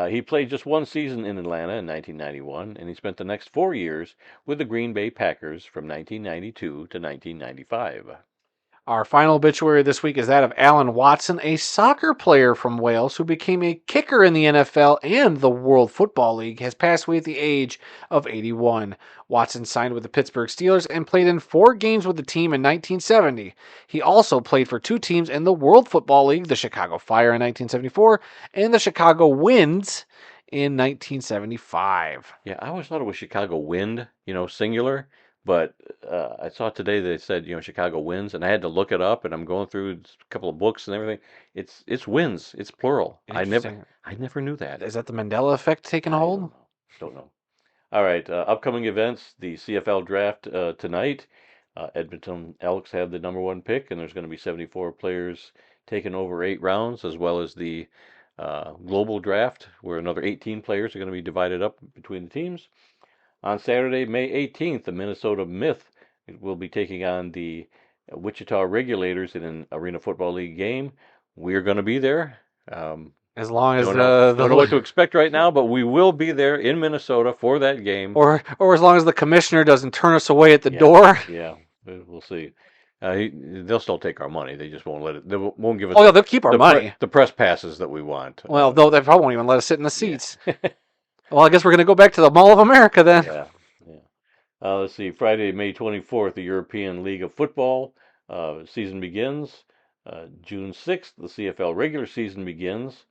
He played just one season in Atlanta in 1991, and he spent the next 4 years with the Green Bay Packers from 1992 to 1995. Our final obituary this week is that of Alan Watson, a soccer player from Wales who became a kicker in the NFL and the World Football League, has passed away at the age of 81. Watson signed with the Pittsburgh Steelers and played in 4 games with the team in 1970. He also played for 2 teams in the World Football League, the Chicago Fire in 1974 and the Chicago Winds in 1975. Yeah, I always thought it was Chicago Wind, singular, but I saw today they said, Chicago wins, and I had to look it up, and I'm going through a couple of books and everything. It's wins, it's plural. Interesting. I never knew that. Is that the Mandela effect taking I hold? don't know. Don't know. All right, upcoming events: the CFL draft tonight. Edmonton Elks have the number one pick, and there's going to be 74 players taken over 8 rounds, as well as the global draft, where another 18 players are going to be divided up between the teams. On Saturday, May 18th, the Minnesota Myth will be taking on the Wichita Regulators in an Arena Football League game. We're going to be there. As long as Don't know what to expect right now, but we will be there in Minnesota for that game. or as long as the commissioner doesn't turn us away at the Yeah, door. yeah, we'll see. They'll still take our money. They just won't let it. They won't give us Oh yeah, they'll keep our money. the press passes that we want. Well, though they probably won't even let us sit in the Yeah. seats. Well, I guess we're gonna go back to the Mall of America then. Yeah, yeah. Let's see. Friday, May 24th, the European League of Football season begins. June 6th, the CFL regular season begins.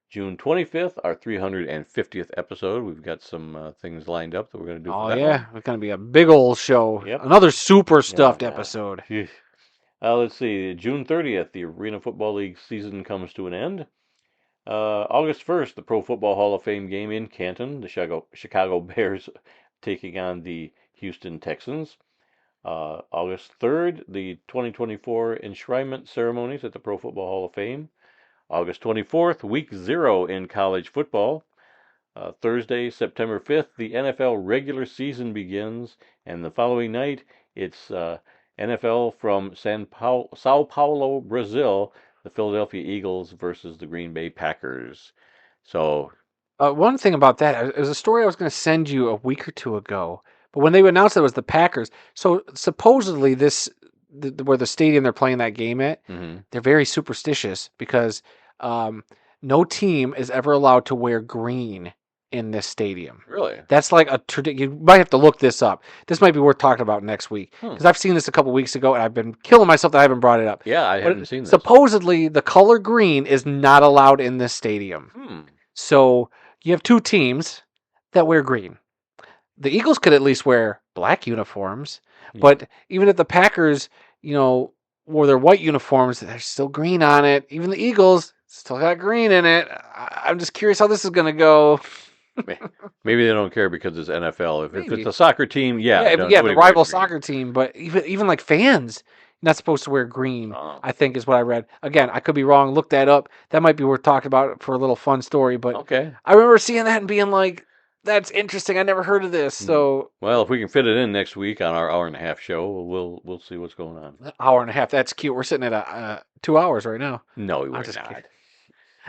June 25th, our 350th episode. We've got some things lined up that we're going to do for Oh that yeah, one. it's gonna be a big old show. Yep. Another super stuffed Yeah. episode. Let's see. June 30th, the Arena Football League season comes to an end. August 1st, the Pro Football Hall of Fame game in Canton. The Chicago Bears taking on the Houston Texans. August 3rd, the 2024 enshrinement ceremonies at the Pro Football Hall of Fame. August 24th, week 0 in college football. Thursday, September 5th, the NFL regular season begins, and the following night, it's NFL from Sao Paulo, Brazil, the Philadelphia Eagles versus the Green Bay Packers. So, One thing about that, it was a story I was going to send you a week or two ago. But when they announced it was the Packers, so supposedly where the stadium they're playing that game at, they're very superstitious because no team is ever allowed to wear green in this stadium. really? That's like a tradition. You might have to look this up. This might be worth talking about next week because I've seen this a couple weeks ago and I've been killing myself that I haven't brought it up. Yeah, I haven't seen this. Supposedly, the color green is not allowed in this stadium. So you have two teams that wear green. The Eagles could at least wear black uniforms, but even if the Packers, wore their white uniforms, there's still green on it. Even the Eagles still got green in it. I'm just curious how this is going to go. Maybe they don't care because it's NFL. If Maybe. it's a soccer team, the rival soccer team. But even like fans, not supposed to wear green. I think is what I read. Again, I could be wrong. Look that up. That might be worth talking about for a little fun story. But Okay. I remember seeing that and being like, "That's interesting. I never heard of this." So, well, if we can fit it in next week on our hour-and-a-half show, we'll see what's going on. Hour and a half. That's cute. We're sitting at 2 hours right now. No, we're I'm just not. kidding.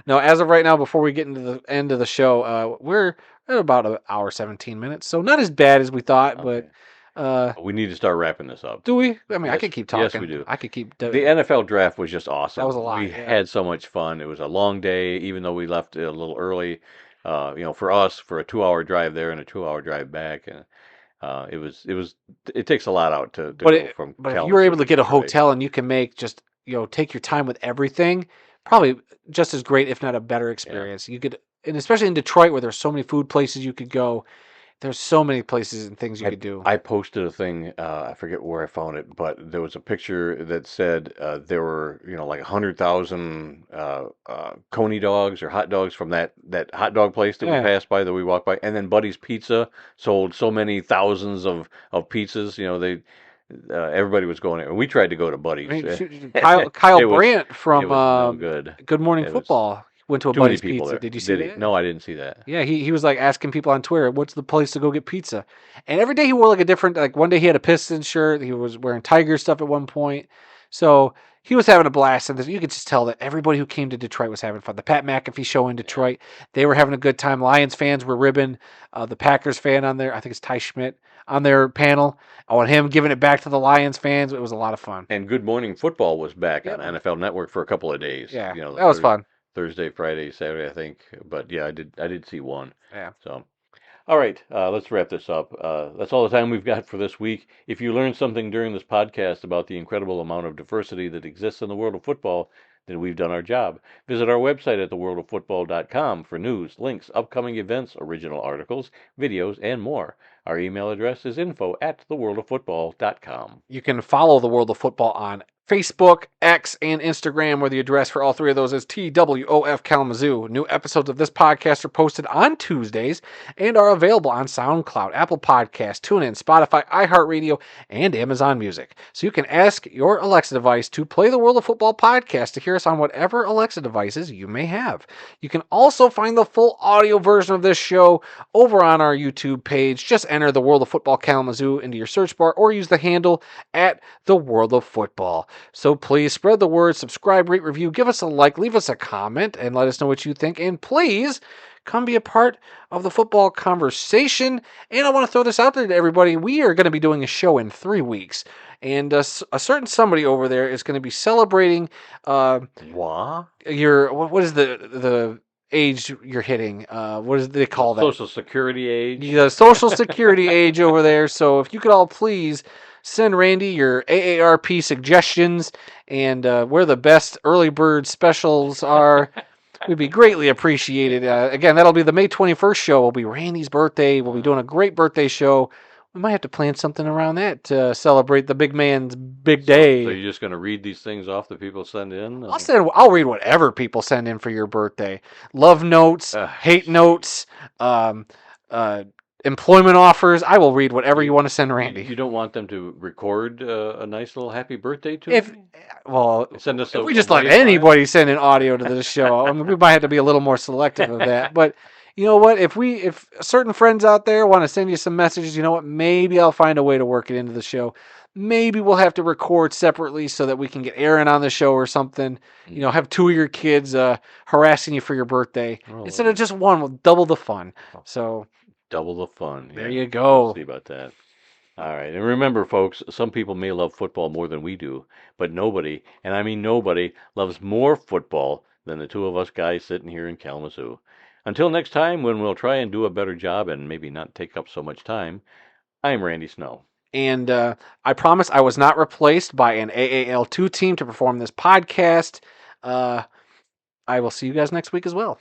No, as of right now, before we get into the end of the show, we're at about an hour 17 minutes, so not as bad as we thought. Okay. But we need to start wrapping this up. do we? I mean, I Yes. could keep talking. Yes, we do. I could keep. The NFL draft was just awesome. That was a lot, We yeah. had so much fun. It was a long day, even though we left a little early. For us, for a 2-hour drive there and a 2-hour drive back, and it takes a lot out to go from. But if you were able to get a hotel and you can make just take your time with everything, probably just as great, if not a better experience. You could, and especially in Detroit where there's so many food places you could go. There's so many places and things you could do. I posted a thing. I forget where I found it, but there was a picture that said there were like 100,000 Coney dogs or hot dogs from that hot dog place that we passed by, that we walked by, and then Buddy's Pizza sold so many thousands of pizzas. Everybody was going there, and we tried to go to Buddy's. Kyle Brandt from no good. Good Morning Football went to a Buddy's Pizza. Did you see that? No, I didn't see that. Yeah, he was like asking people on Twitter, "What's the place to go get pizza?" And every day he wore like a different. Like one day he had a Pistons shirt. He was wearing Tiger stuff at one point. So he was having a blast, and you could just tell that everybody who came to Detroit was having fun. The Pat McAfee show in Detroit, they were having a good time. Lions fans were ribbing the Packers fan on there. I think it's Ty Schmidt on their panel. On him giving it back to the Lions fans. It was a lot of fun. And Good Morning Football was back on NFL Network for a couple of days. Yeah, that was fun. Thursday, Friday, Saturday, I think. But yeah, I did see one. Yeah. So, all right, let's wrap this up. That's all the time we've got for this week. If you learned something during this podcast about the incredible amount of diversity that exists in the world of football, then we've done our job. Visit our website at theworldoffootball.com for news, links, upcoming events, original articles, videos, and more. Our email address is info@theworldoffootball.com. You can follow the World of Football on Facebook, X, and Instagram, where the address for all three of those is TWOF Kalamazoo. New episodes of this podcast are posted on Tuesdays and are available on SoundCloud, Apple Podcasts, TuneIn, Spotify, iHeartRadio, and Amazon Music. So you can ask your Alexa device to play the World of Football podcast to hear us on whatever Alexa devices you may have. You can also find the full audio version of this show over on our YouTube page. Just enter the World of Football Kalamazoo into your search bar or use the handle at the World of Football. So please spread the word, subscribe, rate, review, give us a like, leave us a comment, and let us know what you think. And please come be a part of the football conversation. And I want to throw this out there to everybody. We are going to be doing a show in 3 weeks. And a certain somebody over there is going to be celebrating your, what is the age you're hitting? What do they call that? Social Security age. The Social Security age over there. So if you could all please send Randy your AARP suggestions and where the best early bird specials are. We'd be greatly appreciated. Again, that'll be the May 21st show. Will be Randy's birthday. We'll be doing a great birthday show. We might have to plan something around that to celebrate the big man's big day. So you're just going to read these things off that people send in? I'll read whatever people send in for your birthday. Love notes, hate notes, employment offers. I will read whatever you want to send Randy. You don't want them to record a nice little happy birthday to me? Send us if we just let anybody send an audio to this show, we might have to be a little more selective of that. But you know what? If certain friends out there want to send you some messages, you know what? Maybe I'll find a way to work it into the show. Maybe we'll have to record separately so that we can get Aaron on the show or something. You know, have two of your kids harassing you for your birthday instead of just one. We'll double the fun. So. Double the fun. There you go. We'll see about that. All right. And remember, folks, some people may love football more than we do, but nobody, and I mean nobody, loves more football than the two of us guys sitting here in Kalamazoo. Until next time, when we'll try and do a better job and maybe not take up so much time, I'm Randy Snow. And I promise I was not replaced by an AAL2 team to perform this podcast. I will see you guys next week as well.